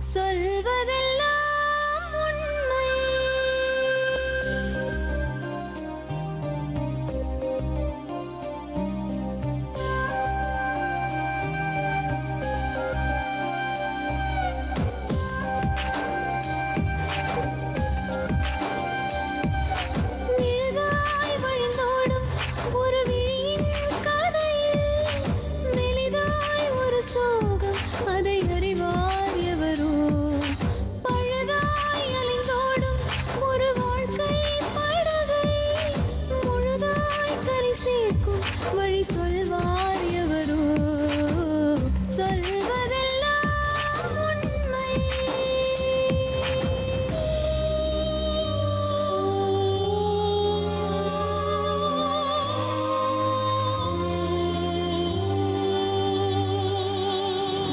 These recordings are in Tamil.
சொல்வதெல்லாம் உண்மை. விழுதாய் வழிந்தோடும் ஒரு விழியின் கதையில் மெலிதாய் ஒரு சோகம், அதை அறிவார் எவரோ. பழுதாய் அலைந்தோடும் ஒரு வாழ்க்கை படகை முழுதாய் கரை சேர்க்கும் வழி சொல்வார் எவரோ. சொல்வதெல்லாம் உண்மை.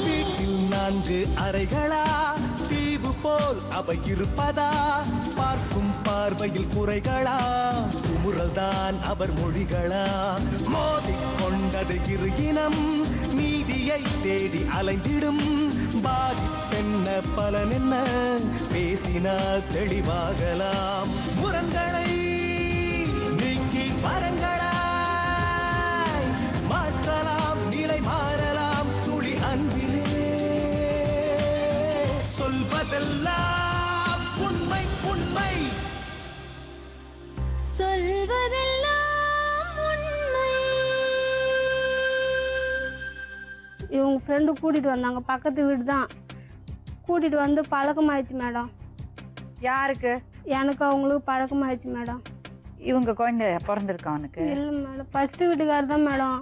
வீட்டில் 4 அறைகளா, தீவு போல் அவை இருப்பதா? பார்க்கும் பார்வையில் குறைகளா, குமுறல்தான் அவர் மொழிகளா? மோதிக் கொண்டது இரு இனம், நீதியை தேடி அலைந்திடும். பாதிப்பென்ன பலன் என்ன, பேசினால் தெளிவாகலாம். முரண்களை நீக்கி வரங்களாய் மாற்றலாம், நிலை மாறலாம் துளி அன்பிலே. சொல்வதெல்லாம் உண்மை உண்மை. சொல்வதெல்லாம் உண்மை. இவங்க ஃப்ரெண்டு கூட்டிகிட்டு வந்தாங்க, பக்கத்து வீடு தான். கூட்டிகிட்டு வந்து பழக்கமாயிடுச்சு மேடம். யாருக்கு? எனக்கு அவங்களுக்கு பழக்கமாயிடுச்சு மேடம். இவங்க குழந்தை பிறந்திருக்கா அவனுக்கு? இல்லை மேடம், ஃபஸ்ட்டு வீட்டுக்காரர் தான் மேடம்.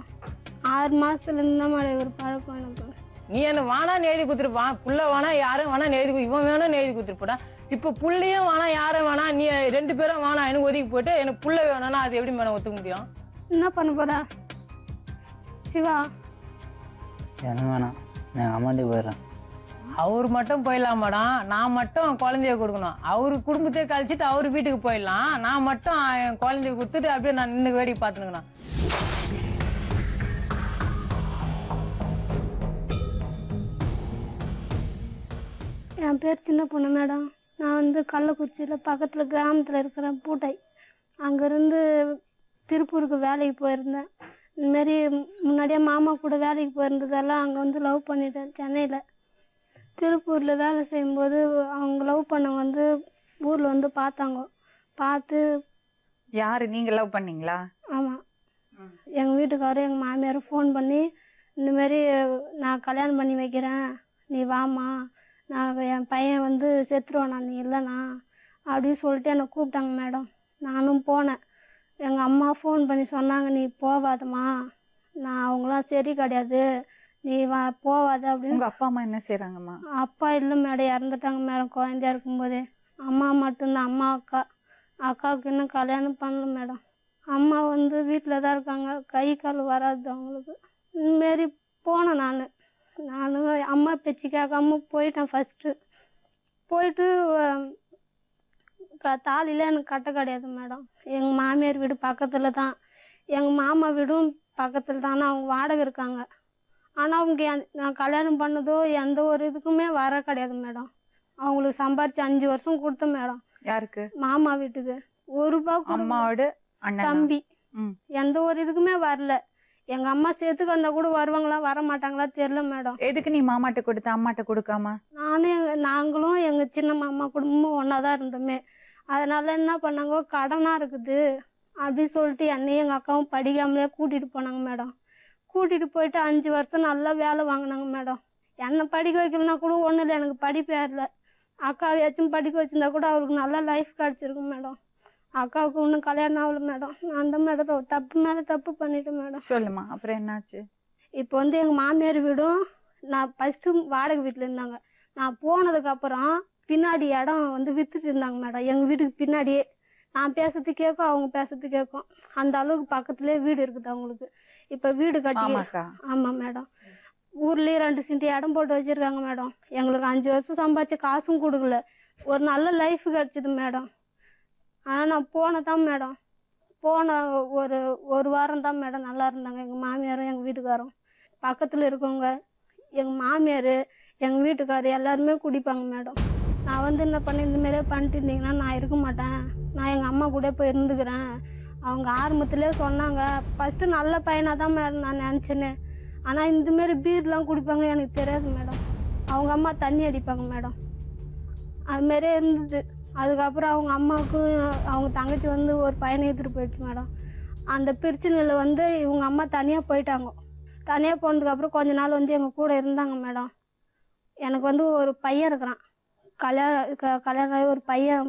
6 மாதத்துலேருந்து தான் மேடம் இவர் பழக்கம் எனக்கு. நீ என்ன வானா எழுதி கொடுத்துருப்பான், புள்ள வேணா யாரும் வேணா எழுதி இவன் வேணா எழுதி கொடுத்துருப்பா. இப்போ புள்ளையும் வேணா யாரும் வேணா, நீ 2 பேரும் வேணா எனக்கு ஒதுக்கி போயிட்டு எனக்கு புள்ள வேணும்னா அது எப்படி மேடம் ஒத்துக்க முடியும்? என்ன பண்ண போற சிவா? எனக்கு வேணாம், நான் அம்மாண்டி போயிடுறேன். அவர் மட்டும் போயிடலாம் மேடம், நான் மட்டும் குழந்தைய கொடுக்கணும். அவரு குடும்பத்தையே கழிச்சிட்டு அவர் வீட்டுக்கு போயிடலாம். நான் மட்டும் என் குழந்தைய கொடுத்துட்டு அப்படியே நான் நின்று வேடிக்கை பார்த்துனுங்கண்ணா. என் பேர் சின்ன பொண்ணு மேடம். நான் வந்து கள்ளக்குறிச்சியில் பக்கத்தில் கிராமத்தில் இருக்கிறேன், பூட்டை. அங்கேருந்து திருப்பூருக்கு வேலைக்கு போயிருந்தேன். இதுமாரி முன்னாடியே மாமா கூட வேலைக்கு போயிருந்ததெல்லாம் அங்கே வந்து லவ் பண்ணிட்டேன் சென்னையில். திருப்பூரில் வேலை செய்யும்போது அவங்க லவ் பண்ணவங்க வந்து ஊரில் வந்து பார்த்தாங்க. பார்த்து யாரு? நீங்க லவ் பண்ணீங்களா? ஆமாம், எங்கள் வீட்டுக்காரரும் எங்கள் மாமியாரும் ஃபோன் பண்ணி இந்தமாரி நான் கல்யாணம் பண்ணி வைக்கிறேன், நீ வாமா, நான் என் பையன் வந்து செத்துருவானா நீ இல்லைண்ணா அப்படின்னு சொல்லிட்டு என்னை கூப்பிட்டாங்க மேடம். நானும் போனேன். எங்கள் அம்மா ஃபோன் பண்ணி சொன்னாங்க, நீ போவாதம்மா, நான் அவங்களாம் சரி கிடையாது, நீ வா போவாத அப்படின்னு. உங்க அப்பா அம்மா என்ன செய்றாங்கம்மா? அப்பா இல்லை மேடம், இறந்துட்டாங்க மேடம் குழந்தையா இருக்கும்போதே. அம்மா மட்டும்தான், அம்மா அக்கா. அக்காவுக்கு இன்னும் கல்யாணம் பண்ணல மேடம். அம்மா வந்து வீட்டில் தான் இருக்காங்க, கை கால் வராது அவங்களுக்கு. இதுமாரி போனேன் நானும் அம்மா பேச்சு கேட்காம போயிட்டேன். ஃபஸ்ட்டு போயிட்டு தாலியில் எனக்கு கட்ட கிடையாது மேடம். எங்கள் மாமியார் வீடு பக்கத்தில் தான், எங்கள் மாமா வீடும் பக்கத்தில் தான். அவங்க வாடகை இருக்காங்க. ஆனால் அவங்க நான் கல்யாணம் பண்ணதோ எந்த ஒரு இதுக்குமே வர கிடையாது மேடம். அவங்களுக்கு சம்பாரிச்சு 5 வருஷம் கொடுத்தேன் மேடம். யாருக்கு? மாமா வீட்டுக்கு 1 ரூபா அம்மாவோட அண்ணன் தம்பி. எந்த ஒரு இதுக்குமே வரல. எங்கள் அம்மா சேர்த்துக்கு வந்தால் கூட வருவாங்களா வர மாட்டாங்களா தெரியல மேடம். எதுக்கு நீ மாமாட்ட கொடுத்த அம்மாட்ட கொடுக்காம? நாங்களும் எங்கள் சின்ன மாமா குடும்பமும் ஒன்றா தான் இருந்தோமே. அதனால என்ன பண்ணாங்க, கடனாக இருக்குது அப்படின்னு சொல்லிட்டு என்னையும் எங்கள் அக்காவும் படிக்காமலே கூட்டிகிட்டு போனாங்க மேடம். கூட்டிகிட்டு போயிட்டு 5 வருஷம் நல்லா வேலை வாங்கினாங்க மேடம். என்னை படிக்க வைக்கலனா கூட ஒன்றும் இல்லை, எனக்கு படிப்பு ஏறல. அக்காவையாச்சும் படிக்க வச்சுருந்தா கூட அவருக்கு நல்ல லைஃப் கிடச்சிருக்கும் மேடம். அக்காவுக்கு இன்னும் கல்யாணம் ஆகல மேடம். நான் அந்த மேடம் தப்பு மேலே தப்பு பண்ணிட்டேன் மேடம். சொல்லுமா, அப்புறம் என்னாச்சு? இப்போ வந்து எங்கள் மாமியார் வீடும் நான் ஃபஸ்ட்டு வாடகை வீட்டில் இருந்தாங்க. நான் போனதுக்கப்புறம் பின்னாடி இடம் வந்து விற்றுட்டு இருந்தாங்க மேடம். எங்கள் வீட்டுக்கு பின்னாடியே நான் பேசுறது கேட்கும், அவங்க பேசுறது கேட்கும். அந்த அளவுக்கு பக்கத்துலேயே வீடு இருக்குது அவங்களுக்கு. இப்போ வீடு கட்டி. ஆமாம் மேடம். ஊர்லேயே 2 சென்ட் இடம் போட்டு வச்சுருக்காங்க மேடம். எங்களுக்கு 5 வருஷம் சம்பாதிச்ச காசும் கொடுக்கல. ஒரு நல்ல லைஃப் கிடச்சிது மேடம். ஆனால் நான் போனதான் மேடம். போன ஒரு வாரம் தான் மேடம் நல்லா இருந்தாங்க எங்கள் மாமியாரும் எங்கள் வீட்டுக்காரும். பக்கத்தில் இருக்கவங்க எங்கள் மாமியார் எங்கள் வீட்டுக்காரர் எல்லாருமே குடிப்பாங்க மேடம். நான் வந்து என்ன பண்ணி இந்த மாதிரியே பண்ணிட்டு இருந்தீங்கன்னா நான் இருக்க மாட்டேன், நான் எங்கள் அம்மா கூட போய் இருந்துக்கிறேன். அவங்க ஆரம்பத்திலே சொன்னாங்க. ஃபஸ்ட்டு நல்ல பையனாக தான் மேடம் நான் நினச்சேன்னு. ஆனால் இந்தமாரி பீர்லாம் குடிப்பாங்க எனக்கு தெரியாது மேடம். அவங்க அம்மா தண்ணி அடிப்பாங்க மேடம். அதுமாரியே இருந்தது. அதுக்கப்புறம் அவங்க அம்மாவுக்கு அவங்க தங்கச்சி வந்து ஒரு பையனை எடுத்துகிட்டு போயிடுச்சு மேடம். அந்த பிரச்சனையில் வந்து இவங்க அம்மா தனியாக போயிட்டாங்க. தனியாக போனதுக்கப்புறம் கொஞ்ச நாள் வந்து எங்கள் கூட இருந்தாங்க மேடம். எனக்கு வந்து ஒரு பையன் இருக்கிறான். கல்யாணம் ஆகி ஒரு பையன்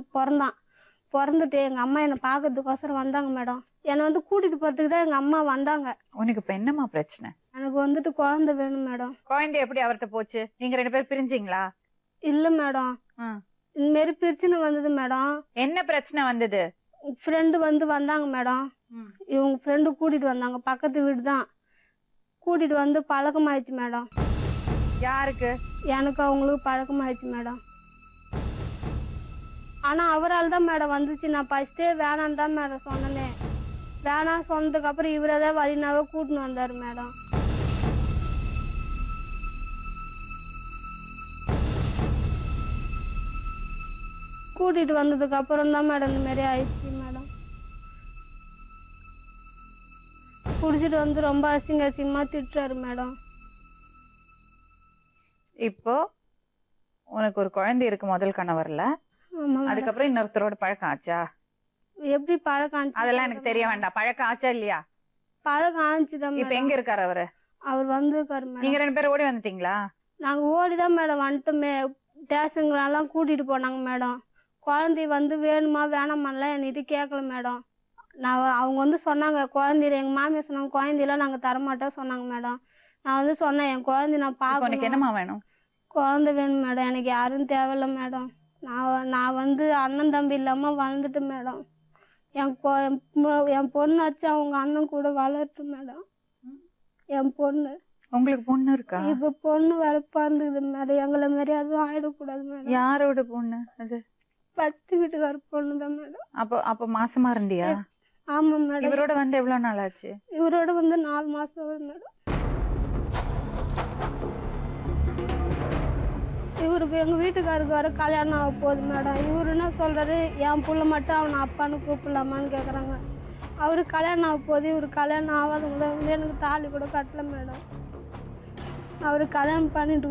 பிறந்துட்டு எங்கள் அம்மா என்னை பார்க்கறதுக்கோசரம் வந்தாங்க மேடம். என்னை வந்து கூட்டிகிட்டு போகிறதுக்கு தான் எங்கள் அம்மா வந்தாங்க. உனக்கு இப்போ என்னம்மா பிரச்சனை? எனக்கு வந்துட்டு குழந்தை வேணும் மேடம். குழந்தை எப்படி அவர்கிட்ட போச்சு? நீங்க 2 பேரும் பிரிஞ்சிங்களா? இல்லை மேடம், இந்தமாரி பிரச்சனை வந்தது மேடம். என்ன பிரச்சனை வந்தது? ஃப்ரெண்டு வந்து வந்தாங்க மேடம். இவங்க ஃப்ரெண்டு கூட்டிகிட்டு வந்தாங்க, பக்கத்து வீடு தான். கூட்டிகிட்டு வந்து பழக்கமாயிடுச்சு மேடம். யாருக்கு? எனக்கு அவங்களுக்கு பழக்கமாயிடுச்சு மேடம். ஆனால் அவரால் தான் மேடம் வந்துச்சு. நான் ஃபஸ்ட்டே வேணான்னு தான் மேடம் சொன்னேனே. வேணாம் சொன்னதுக்கப்புறம் இவரை தான் வழினாவே கூட்டின்னு வந்தார் மேடம். கூட்டிகிட்டு வந்ததுக்கப்புறம் தான் மேடம் இந்தமாரி ஆயிடுச்சு மேடம். குடிச்சிட்டு வந்து ரொம்ப அசிங்கமாக திட்டுறாரு மேடம். இப்போ உனக்கு ஒரு குழந்தை இருக்கு முதல் கணவர்ல, ஆமாம். அதுக்கப்புறம் இன்னொருத்தரோட பழக்கம் ஆச்சா? எப்படி பழக்கம் ஆச்சு? அதெல்லாம் எனக்கு தெரிய வேண்டாம். பழக்கம் ஆச்சா இல்லையா? பழக்கம் ஆச்சுதான் இப்ப மேடம். எங்க இருக்காரு அவரு? அவர் வந்திருக்காரு நீங்க மேடம். 2 பேரும் ஓடி வந்துட்டீங்களா? நாங்கள் ஓடி தான் மேடம் வந்துட்டோமே. ஸ்டேஷனுங்களெல்லாம் கூட்டிகிட்டு போனாங்க மேடம். குழந்தை வந்து வேணுமா வேணாமான்லாம் என்கிட்ட கேட்கல மேடம். அவங்க வந்து சொன்னாங்க குழந்தையில, எங்கள் மாமியார் சொன்னாங்க குழந்தையெல்லாம் நாங்கள் தரமாட்டோம் சொன்னாங்க மேடம். நான் வந்து சொன்னேன் என் குழந்தை நான் உனக்கு பார்க்கணும். என்னம்மா வேணும்? குழந்தை வேணும் மேடம். எனக்கு யாரும் தேவையில்ல மேடம். நான் வந்து அண்ணன் தம்பி இல்லாமல் வளர்ந்துட்டேன் மேடம். என் பொண்ணு வச்சு அவங்க அண்ணன் கூட வளரட்டும் மேடம். என் பொண்ணு. உங்களுக்கு பொண்ணு இருக்கா? இப்போ பொண்ணு வரப்பா இருந்தது மேடம். எங்களை மாரி அதுவும் ஆயிடக்கூடாது மேடம். யாரோட பொண்ணு அது? ஃபர்ஸ்ட் வீட்டுக்கார பொண்ணு தான் மேடம். அப்போ மாசமா இருந்தியா? ஆமாம் மேடம். இவரோட வந்து எவ்வளவு நாள் ஆச்சு? இவரோட வந்து 4 மாசம் ஆகுது மேடம். இவருக்கு எங்கள் வீட்டுக்காருக்கு வர கல்யாணம் ஆக போகுது மேடம். இவரு என்ன சொல்கிறாரு, என் புள்ள மட்டும் அவனை அப்பான்னு கூப்பிடலாமான்னு கேட்குறாங்க. அவருக்கு கல்யாணம் ஆக போகுது. இவரு கல்யாணம் ஆகாதவங்கள வந்து எனக்கு தாலி கூட கட்டல மேடம். அவரு கல்யாணம் பண்ணிட்டு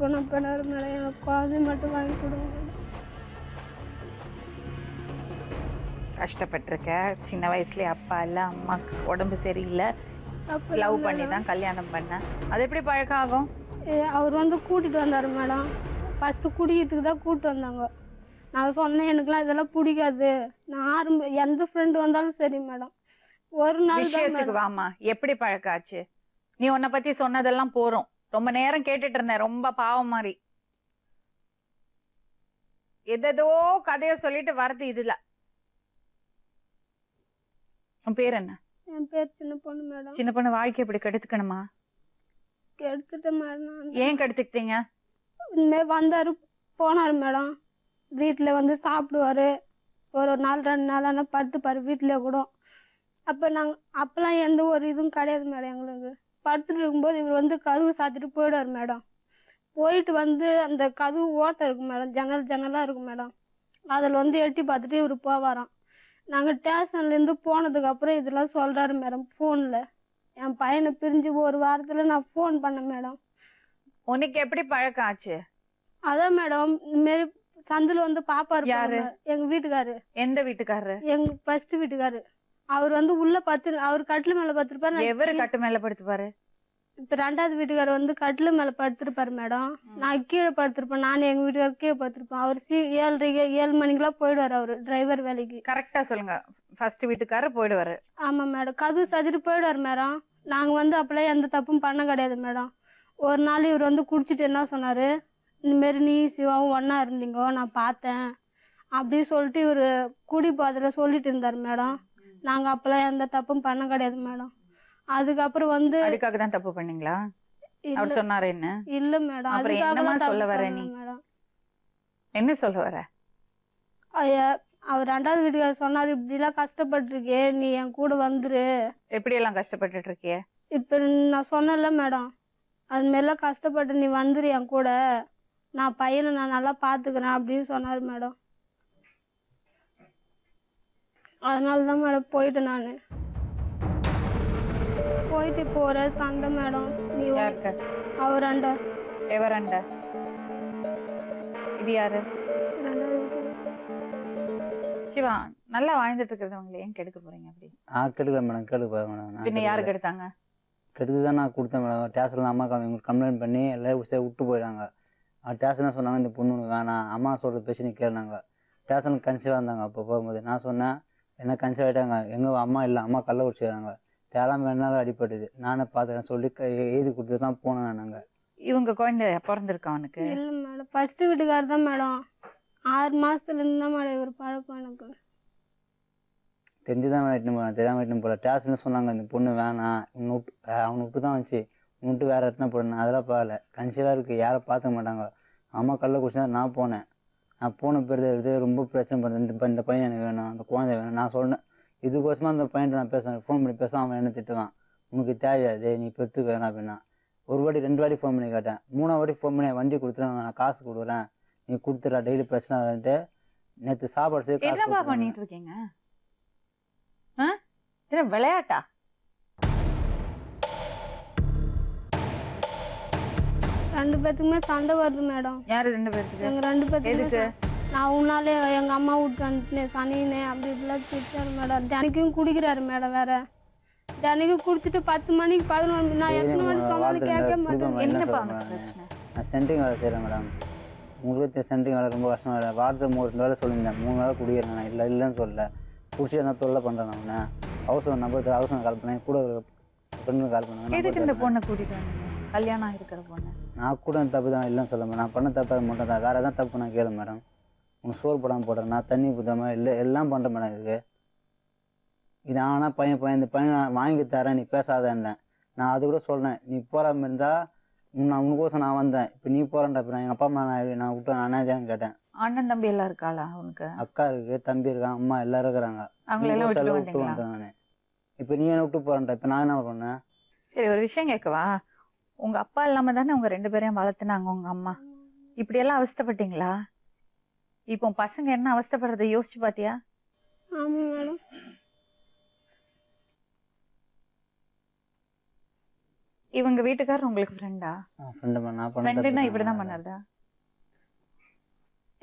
போனாரு மேடம். எனக்கு குழந்தை மட்டும் வாங்கி கொடுங்க மேடம். கஷ்டப்பட்டிருக்க. சின்ன வயசுலயே அப்பா இல்ல, அம்மாக்கு உடம்பு சரியில்லை, லவ் பண்ணி தான் கல்யாணம் பண்ண. அது எப்படி பழக்கம் ஆகும்? அவர் வந்து கூட்டிகிட்டு வந்தார் மேடம். ஃபஸ்ட்டு குடிக்கிறதுக்கு தான் கூப்பிட்டு வந்தாங்க. நான் சொன்னேன் எனக்குலாம் இதெல்லாம் பிடிக்காது. நான் எந்த ஃப்ரெண்டு வந்தாலும் சரி மேடம். ஒரு நாள் விஷயத்துக்கு வாமா. எப்படி பழக்கம் ஆச்சு? நீ உன்னை பத்தி சொன்னதெல்லாம் போறோம். ரொம்ப நேரம் கேட்டுட்டு இருந்தேன், ரொம்ப பாவம் மாதிரி. எதோ கதைய சொல்லிட்டு வரது இதுல. உன் பேர் என்ன? என் பேர் சின்ன பொண்ணு மேடம். சின்ன பொண்ணு வாழ்க்கை எப்படி கெடுத்துக்கணுமா? கெடுத்துட்டேன் மேடம். ஏன் கெடுத்துக்கிட்டீங்க? இனிமேல் வந்தார் போனார் மேடம். வீட்டில் வந்து சாப்பிடுவார். ஒரு 4-2 நாள் ஆனால் படுத்துப்பார் வீட்டில் கூட. அப்போல்லாம் எந்த ஒரு இதுவும் கிடையாது மேடம். எங்களுக்கு படுத்துட்டு இருக்கும்போது இவர் வந்து கதவு சாத்திட்டு போயிடுவார் மேடம். போயிட்டு வந்து அந்த கதவு ஓட்டை இருக்கும் மேடம், ஜன்னலாக இருக்கும் மேடம். அதில் வந்து எட்டி பார்த்துட்டு இவர் போவாராம். நாங்கள் ஸ்டேஷன்லேருந்து போனதுக்கப்புறம் இதெல்லாம் சொல்கிறாரு மேடம் ஃபோனில். என் பையனை பிரிஞ்சு ஒரு வாரத்தில் நான் ஃபோன் பண்ணேன் மேடம். உனக்கு எப்படி பழக்கம் ஆச்சு? அதான் மேடம் இதுமாரி சந்தில் வந்து பாப்பாரு. யாரு? எங்கள் வீட்டுக்காரு. எந்த வீட்டுக்காரரு? எங்கள் ஃபர்ஸ்ட் வீட்டுக்காரு. அவர் வந்து உள்ள அவர் கட்டில் மேலே படுத்திருப்பாரு. எவரு கட்டு மேல படுத்துப்பாரு? இப்போ 2வது வீட்டுக்காரர் வந்து கட்டில் மேலே படுத்திருப்பாரு மேடம். நான் கீழே படுத்திருப்பேன். நான் எங்கள் வீட்டுக்காரர் கீழே படுத்திருப்பேன். அவர் 7 மணிக்கெல்லாம் போயிடுவார் அவர் டிரைவர் வேலைக்கு. கரெக்டா சொல்லுங்க. ஃபர்ஸ்ட் வீட்டுக்காரர் போயிடுவாரு. ஆமாம் மேடம். கதவு சாத்திட்டு போயிடுவார் மேடம். நாங்கள் வந்து அப்போல்லாம் எந்த தப்பும் பண்ண கிடையாது மேடம். ஒரு நாள் இவர் வந்து குடிச்சிட்டு என்ன சொன்னார், இந்தமாரி நீ சிவாவும் ஒன்றா இருந்தீங்கோ நான் பார்த்தேன் அப்படின்னு சொல்லிட்டு இவர் குடி பாதில் சொல்லிட்டு இருந்தார் மேடம். நாங்கள் அப்போல்லாம் எந்த தப்பும் பண்ண கிடையாது மேடம். அதுக்கப்புறம் வந்து அதுக்காக தான் தப்பு பண்ணீங்களா? அவர் சொன்னாரு என்ன? இல்ல மேடம். அப்புறம் என்னமா சொல்ல வர நீ? மேடம் என்ன சொல்ல வர? அவர் 2வது வீட்டுக்காரர் சொன்னாரு, இப்படிலாம் கஷ்டப்பட்டிருக்கே நீ என் கூட வந்துரு. எப்படி எல்லாம் கஷ்டப்பட்டுட்டு இருக்கிய? இப்ப நான் சொன்னல மேடம், அது மாரிலாம் கஷ்டப்பட்டு நீ வந்துரு என் கூட, நான் பையனை நான் நல்லா பார்த்துக்கிறேன் அப்படின்னு சொன்னார் மேடம். அதனால தான் மேடம் போயிட்டேன் நான். போயிட்டு இப்போ ஒரே சண்டை மேடம். நீ யாருக்கு? அவராண்ட எவராண்ட? இது யாரு? சிவா, நல்லா வாழ்ந்துட்டு இருக்கிறவங்களை ஏன் கெடுக்க போறீங்க அப்படி? கெடுக்கல மேடம், கெடுக்க மேடம். பின்ன யாரு கெடுத்தாங்க? கெடுத்து தான் நான் கொடுத்தேன் மேடம். ஸ்டேஷனில் அம்மா கம்ப்ளைண்ட் பண்ணி எல்லாம் விட்டு போயிட்டாங்க. ஸ்டேஷனில் சொன்னாங்க இந்த பொண்ணு வேணாம், அம்மா சொல்கிற பேசி நீ கேளுனாங்க. ஸ்டேஷனுக்கு கன்சீவ் இருந்தாங்க. அப்போ போகும்போது நான் சொன்னேன் என்ன கன்சீவ் ஆகிட்டாங்க, எங்கள் அம்மா இல்லை, அம்மா கல்லை குடிச்சுக்கிறாங்க, தேலாம் வேணாலும் அடிப்பட்டுது, நானே பார்த்துக்கிறேன் சொல்லி எழுதி கொடுத்து தான் போனேன் நாங்கள். இவங்க குழந்தை பிறந்திருக்கா அவனுக்கு? இல்லை மேடம், ஃபர்ஸ்ட் வீட்டுக்காரர் தான் மேடம். 6 மாதத்துலேருந்து தான் மேடம் இவர் பழக்கம் எனக்கு. தெரிஞ்சு தான் இட்டுன்னு போனேன், தெரியாமல் இட்டுன்னு போகல. ஸ்டேஷனில் சொன்னாங்க இந்த பொண்ணு வேணாம், அவனை விட்டு தான் வந்துச்சு, விட்டு வேறு இடத்துல போடணும். அதெல்லாம் பரவாயில்ல, கன்சீவாக இருக்குது, யாரை பார்த்துக்க மாட்டாங்க. அம்மா கல்லை குடிச்சா நான் போனேன். நான் போன பிறகு ரொம்ப பிரச்சனை பண்ணுறது, இந்த பையன் எனக்கு வேணும், அந்த குழந்தை வேணும். நான் சொன்னேன் இதுக்கோசமாக அந்த பையன்ட்டு நான் பேசுவேன், ஃபோன் பண்ணி பேசுவேன். அவன் என்ன திட்டுவான், உனக்கு தேவையாது நீ பெற்றுக்க அப்படின்னா. 1 வாட்டி 2 வாட்டி ஃபோன் பண்ணி கேட்டேன். 3ஆவது வாட்டி ஃபோன் பண்ணி வண்டி கொடுத்துறேன், நான் காசு கொடுக்குறேன், நீ கொடுத்துடா, டெய்லி பிரச்சனை ஆகுதுன்ட்டு. நேற்று சாப்பாடு செய்ய என்னப்பா பண்ணிட்டு இருக்கீங்க? விளையாட்டா? ரெண்டு பேத்துக்குமே சண்டை வருது மேடம். யாரு 2 பேருக்கு? எங்கள் 2 பேத்துக்கு. எதுக்கு? நான் உன்னாலே எங்கள் அம்மா விட்டு வந்துட்டேன் சனினே அப்படி இப்படிலாம் திட்டாரு மேடம். தினைக்கும் குடிக்கிறாரு மேடம். வேற தினைக்கும் குடிச்சிட்டு 10 மணிக்கு 11 மணி, நான் எத்தனை மணி சொன்னாலும் கேட்க மாட்டேன். என்னப்பா உனக்கு பிரச்சனை? நான் சென்ட்ரிங் வேலை செய்கிறேன் மேடம். உங்களுக்கு சென்ட்ரிங் வேலை ரொம்ப கஷ்டம் வேலை. வாரத்துக்கு 3 வேலை சொல்லியிருந்தேன், 3 வேலை குடிக்கிறேன். நான் இல்லைன்னு சொல்லலை, குடிச்சு நான் தொல்லை பண்ணுறேன். அவனை அவசரம் நம்பர் அவசரம் கால் பண்ணேன், கூட ஒரு பெண்ணுக்கு கால் பண்ணாங்க. எதுக்கு இந்த பொண்ணை கூட்டிட்டு வந்தீங்க? கல்யாணம் இருக்கிற பொண்ணு. நான் கூட தப்பு தான் இல்லைன்னு சொல்ல மேடம். நான் பண்ண தப்பு அது மட்டும் தான், வேறு எதாவது தப்பு நான் கேளு மேடம். உனக்கு சோறு போடாமல் போடுறேன், நான் தண்ணி ஊற்றாமல் இல்லை, எல்லாம் பண்ணுறேன் மேடம். இதுக்கு இது ஆனால் பையன் இந்த பையன் நான் வாங்கி தரேன், நீ பேசாதேன்னேன். நான் அது கூட சொல்கிறேன், நீ போகாமல் இருந்தால் நான் உனக்கோசம் நான் வந்தேன், இப்போ நீ போகிறேன்டா. இப்போ எங்கள் அப்பா அம்மா நான் விட்டேன், அண்ணாதியான்னு கேட்டேன். அண்ணன் தம்பி எல்லாம் இருக்காளா உனக்கு? அக்கா இருக்குது, தம்பி இருக்கான், அம்மா எல்லாரும் இருக்கிறாங்க. அவங்களெல்லாம் விட்டு விட்டு வந்தேன் நான். இப்போ நீ என்ன விட்டு போகிறேன்டா, இப்போ நான் என்ன பண்ணேன்? சரி, ஒரு விஷயம் கேட்கவா? உங்க அப்பா இல்லாம தானே உங்க 2 பேரையும் வளர்த்துனாங்க உங்க அம்மா. இப்படி எல்லாம் அவஸ்தைப்பட்டீங்களா? இப்போ பசங்க என்ன அவஸ்தைப்படுறதை யோசிச்சு பாத்தியா? ஆமாம் மேடம். இவங்க வீட்டுக்காரர் உங்களுக்கு ஃப்ரெண்டா? ஃப்ரெண்டுன்னா இப்படிதான் பண்ணாதா?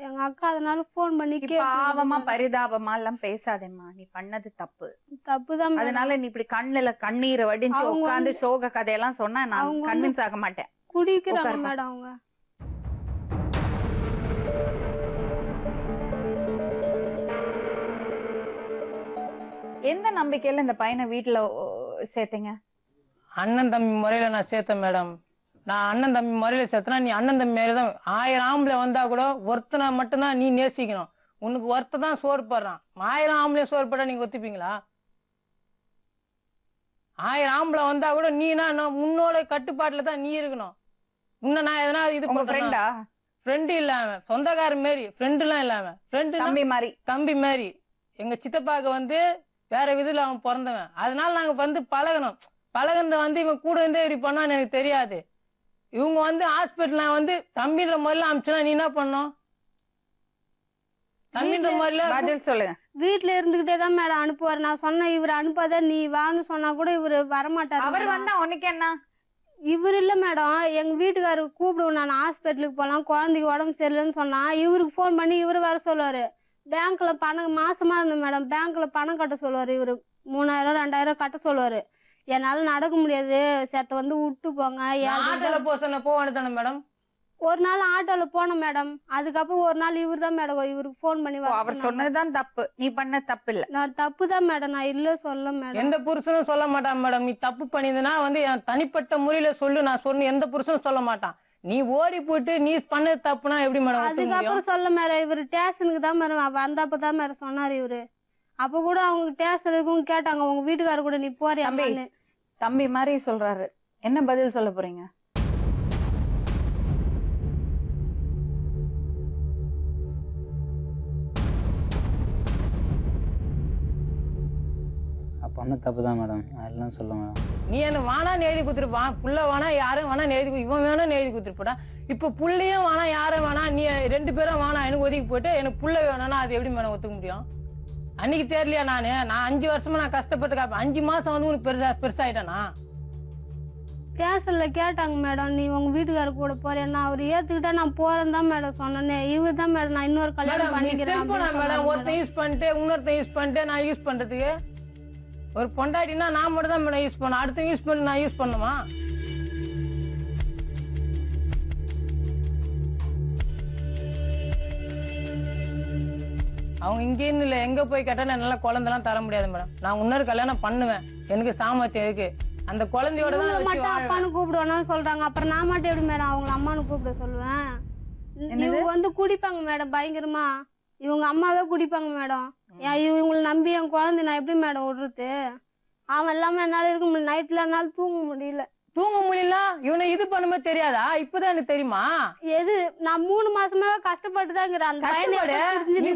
எங்கள் அக்கா அதனால ஃபோன் பண்ணி பாவமா பரிதாபமா எல்லாம் பேசாதேம்மா, நீ பண்ணது தப்பு. தப்பு தான். அதனால நீ இப்படி கண்ணுல கண்ணீரை வடிஞ்சு உட்காந்து சோக கதையெல்லாம் சொன்னா நான் கன்வின்ஸ் ஆக மாட்டேன். குடிக்கிறாங்க மேடம் அவங்க. எந்த நம்பிக்கையில இந்த பையனை வீட்டுல சேர்த்தீங்க? அண்ணன் தம்பி முறையில நான் சேர்த்தேன் மேடம். நான் அண்ணன் தம்பி முறையில சேர்த்தனா நீ அண்ணன் தம்பி மாதிரி தான். 1000 ஆம்பளை வந்தா கூட ஒருத்தனை மட்டும்தான் நீ நேசிக்கணும். உனக்கு ஒருத்த தான் சோறு போடுறான். 1000 ஆம்பளை சோறு போட நீங்க ஒத்துப்பீங்களா? 1000 ஆம்பளை வந்தா கூட நீனா உன்னோட கட்டுப்பாட்டுல தான் நீ இருக்கணும். உன்ன நான் எதனா இது ஃப்ரெண்டா? ஃப்ரெண்டு இல்லாம சொந்தக்காரன் மாரி, ஃப்ரெண்டு எல்லாம் இல்லாம ஃப்ரெண்டு தம்பி மாதிரி. தம்பி மாதிரி. எங்க சித்தப்பாக்கு வேற விதத்துல அவன் பிறந்தவன். அதனால நாங்க பழகணும். பழகுனத இவன் கூட இருந்தே இப்படி பண்ணான்னு எனக்கு தெரியாது. இவங்க ஹாஸ்பிட்டல்ல தம்பின்ற மாதிரிலாம் அமிச்சுனா நீ என்ன பண்ணும்? தம்பின்ற மாதிரில பதில் சொல்லுங்க. வீட்டுல இருந்துகிட்டே தான் மேடம் அனுப்புவாரு. நான் சொன்னேன் இவர் அனுப்பாத, நீ வான்னு சொன்னா கூட இவரு வரமாட்டாரு. அவர் வந்தா உனக்கு என்ன? இவர் இல்ல மேடம், எங்க வீட்டுக்காரர் கூப்பிடுவோம், நான் ஹாஸ்பிட்டலுக்கு போலாம், குழந்தைக்கு உடம்பு சரியில்லைன்னு சொன்னா இவருக்கு ஃபோன் பண்ணி இவரு வர சொல்லுவாரு. பேங்க்ல பணம் மாசமா இருந்தேன் மேடம், பேங்க்ல பணம் கட்ட சொல்லுவாரு. இவரு 3000 2000 கட்ட சொல்லுவாரு. என்னால நடக்க முடியாது, செத்த விட்டு போங்க. ஆட்டோல போவானே மேடம். ஒரு நாள் ஆட்டோல போனோம் மேடம். அதுக்கப்புறம் ஒரு நாள் இவர் தான் மேடம் இவருக்கு ஃபோன் பண்ணி அவர் சொன்னதுதான் தப்பு, நீ பண்ண தப்பு இல்ல. நான் தப்பு தான் மேடம், நான் இல்ல சொல்ல மேடம். எந்த புருஷனும் சொல்ல மாட்டான் மேடம். நீ தப்பு பண்ணிருந்தனா என் தனிப்பட்ட முறையில சொல்லு, நான் சொன்ன எந்த புருஷனும் சொல்ல மாட்டான். நீ ஓடி போயிட்டு நீ பண்ணது தப்புனா எப்படி மேடம்? அதுக்கப்புறம் சொல்ல மேடம், இவரு ஸ்டேஷனுக்கு தான் மேடம் வந்தப்பதான் மேடம் சொன்னாரு இவரு. அப்ப கூட அவங்க ஸ்டேஷனுக்கும் கேட்டாங்க, உங்க வீட்டுக்காரர் கூட நீ போறியா? தம்பி மாதிரி சொல்றாரு, என்ன பதில் சொல்ல போறீங்க? பண்ண தப்பு தான் மேடம், அதெல்லாம் சொல்ல மேடம். நீ என்ன வேணான்னு எழுதி கொடுத்துருப்பான், புள்ள வேணா யாரும் வேணா எழுதி இவன் வேணும்னு எழுதி கொடுத்துருப்பா. இப்போ புள்ளையும் வேணா யாரும் வேணா நீ 2 பேரும் வேணா எனக்கு ஒதுக்கி போயிட்டு எனக்கு புள்ள வேணும்னா அது எப்படி மேடம் ஒத்துக்க முடியும்? அன்னைக்கு தெரியலையா நான் 5 வருஷமா நான் கஷ்டப்பட்டு காப்பேன். 5 மாசம் வந்து உனக்கு பெருசாயிட்டானா? ஸ்டேஷன்ல கேட்டாங்க மேடம், நீ உங்க வீட்டுக்காரர் கூட போறேன்னா அவர் ஏத்துக்கிட்டா நான் போறேன்னு தான் மேடம் சொன்னேன். இவர் தான் மேடம் நான் இன்னொரு கல்யாணம் பண்ணிக்கிறேன் மேடம். ஒருத்தன் யூஸ் பண்ணிட்டு இன்னொருத்தன் யூஸ் பண்ணிட்டு நான் யூஸ் பண்றதுக்கு ஒரு பொண்டாட்டினா நான் மட்டும் தான் மேடம் யூஸ் பண்ண, அடுத்த யூஸ் பண்ணி நான் யூஸ் பண்ணுமா? அவங்க இங்கேன்னு இல்லை எங்க போய் கேட்டாலும் என்னால குழந்தைலாம் தர முடியாது மேடம். நான் இன்னொரு கல்யாணம் பண்ணுவேன், எனக்கு சாமர்த்தியம் இருக்கு. அந்த குழந்தையோட தான் வச்சு மட்டும் அப்பான்னு கூப்பிடுவேன்னு சொல்றாங்க, அப்புறம் நான் மட்டும் எப்படி மேடம் அவங்கள அம்மான்னு கூப்பிட சொல்லுவேன்? இவங்க வந்து குடிப்பாங்க மேடம் பயங்கரமா, இவங்க அம்மாவே குடிப்பாங்க மேடம். இவங்களை நம்பி என் குழந்தை நான் எப்படி மேடம் விடுறது? அவன் இல்லாம என்னால இருக்க முடியல, நைட்ல என்னால தூங்க முடியல. தூங்க முடியல? இவனை இது பண்ணும்போது தெரியாதா? இப்பதான் எனக்கு தெரியுமா? எது நான் 3 மாசமா கஷ்டப்பட்டுதான் இருக்கிறேன். அந்த பையனை நீ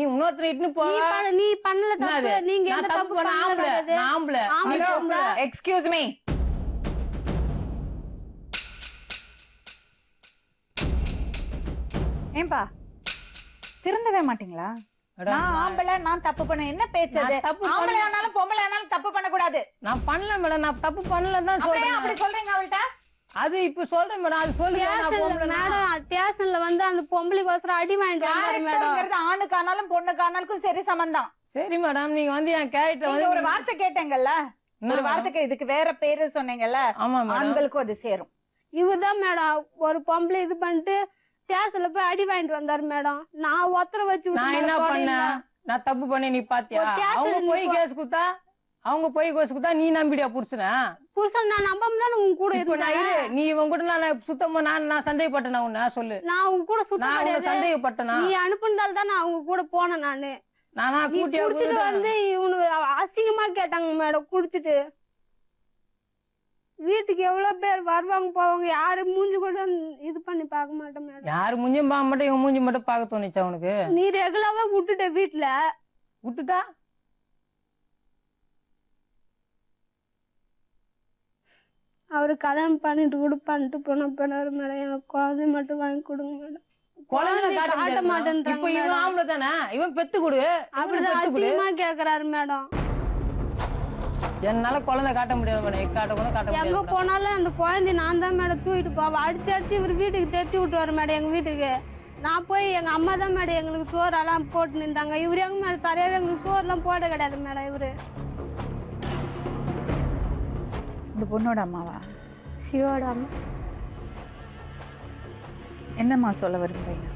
இன்னொருத்தர் இட்டுன்னு போ. நீ பண்ணல தப்பு, நீங்க என்ன தப்பு பண்ணல? எக்ஸ்கியூஸ் மீ, ஏன்பா திருந்தவே மாட்டீங்களா? நான் ஆம்பளை, நான் தப்பு பண்ண என்ன பேச்சது? ஆம்பளை ஆனாலும் பொம்பளை ஆனாலும் தப்பு பண்ண கூடாது. நான் பண்ணல மேடம், நான் தப்பு பண்ணல தான் சொல்றேன். அப்படி சொல்றீங்க அவள்கிட்ட? அது இப்ப சொல்றேன் மேடம், அது சொல்லுங்க மேடம். ஸ்டேஷன்ல வந்து அந்த பொம்பளைக்கோசரம் அடி வாங்கிட்டு வந்தாரு மேடம். ஆணுக்கானாலும் பொண்ணுக்கானாலும் சரி சமந்தான். சரி மேடம், நீங்க வந்து என் கேரக்டர் வந்து ஒரு வார்த்தை கேட்டேங்கல்ல, ஒரு வார்த்தைக்கு இதுக்கு வேற பேரு சொன்னீங்கல்ல, ஆண்களுக்கும் அது சேரும். இவர்தான் மேடம் ஒரு பொம்பளை இது பண்ணிட்டு ஸ்டேஷன்ல போய் அடி வாங்கிட்டு வந்தாரு மேடம். நான் ஒத்தர வச்சு நான் என்ன பண்ணேன்? நான் தப்பு பண்ணி நீ பாத்தியா? அவங்க போய் கேஸ் குத்தா நீ நம்பிடியா புருஷன? புருஷன் நான் நம்பாம தான் உங்க கூட இருப்பேன். நீ இவன் கூட நான் சுத்தமா நான் சந்தேகப்பட்டேன். உன்ன சொல்லு, நான் உங்க கூட சுத்தம் சந்தேகப்பட்டேனா? நீ அனுப்புனதால தான் நான் அவங்க கூட போனேன். நானா கூட்டியா குடிச்சிட்டு வந்து இவனு அசிங்கமா கேட்டாங்க மேடம். குடிச்சிட்டு வீட்டுக்கு எவ்வளவு பேர் வருவாங்க போவாங்க, யாரு மூஞ்சி கூட இது பண்ணி பார்க்க மாட்டேன் மேடம். யாரு மூஞ்சும் பார்க்க மாட்டேன், இவன் மூஞ்சி மட்டும் பார்க்க தோணுச்சா உனக்கு? நீ ரெகுலரா விட்டுட்ட வீட்டுல விட்டுட்டா? அவரு கல்யாணம் பண்ணிட்டு கூட பண்ணிட்டு போனாரு மேடம். எனக்கு குழந்தை மட்டும் வாங்கி கொடுங்க மேடம். குழந்தை காட்ட மாட்டேன். இப்ப இவன் ஆம்பளை தானே, இவன் பெத்து கொடு. அப்படிதான் அசிங்கமா கேக்குறாரு மேடம். என்னால குழந்தை காட்ட முடியாது மேடம், காட்ட முடியாது. எங்க போனாலும் அந்த குழந்தை நான் தான் மேடம் தூக்கிட்டு போவேன். அடிச்சு இவரு வீட்டுக்கு தெத்தி விட்டுருவாரு மேடம். எங்க வீட்டுக்கு நான் போய் எங்க அம்மா தான் மேடம் எங்களுக்கு சோறு எல்லாம் போட்டு நின்றாங்க. இவரு எங்க மேடம் சரியாவே எங்களுக்கு சோறு எல்லாம் போட கிடையாது மேடம். இவரு இந்த பொண்ணோட அம்மாவா? சிவோட அம்மா. என்னம்மா சொல்ல விரும்புறீங்க?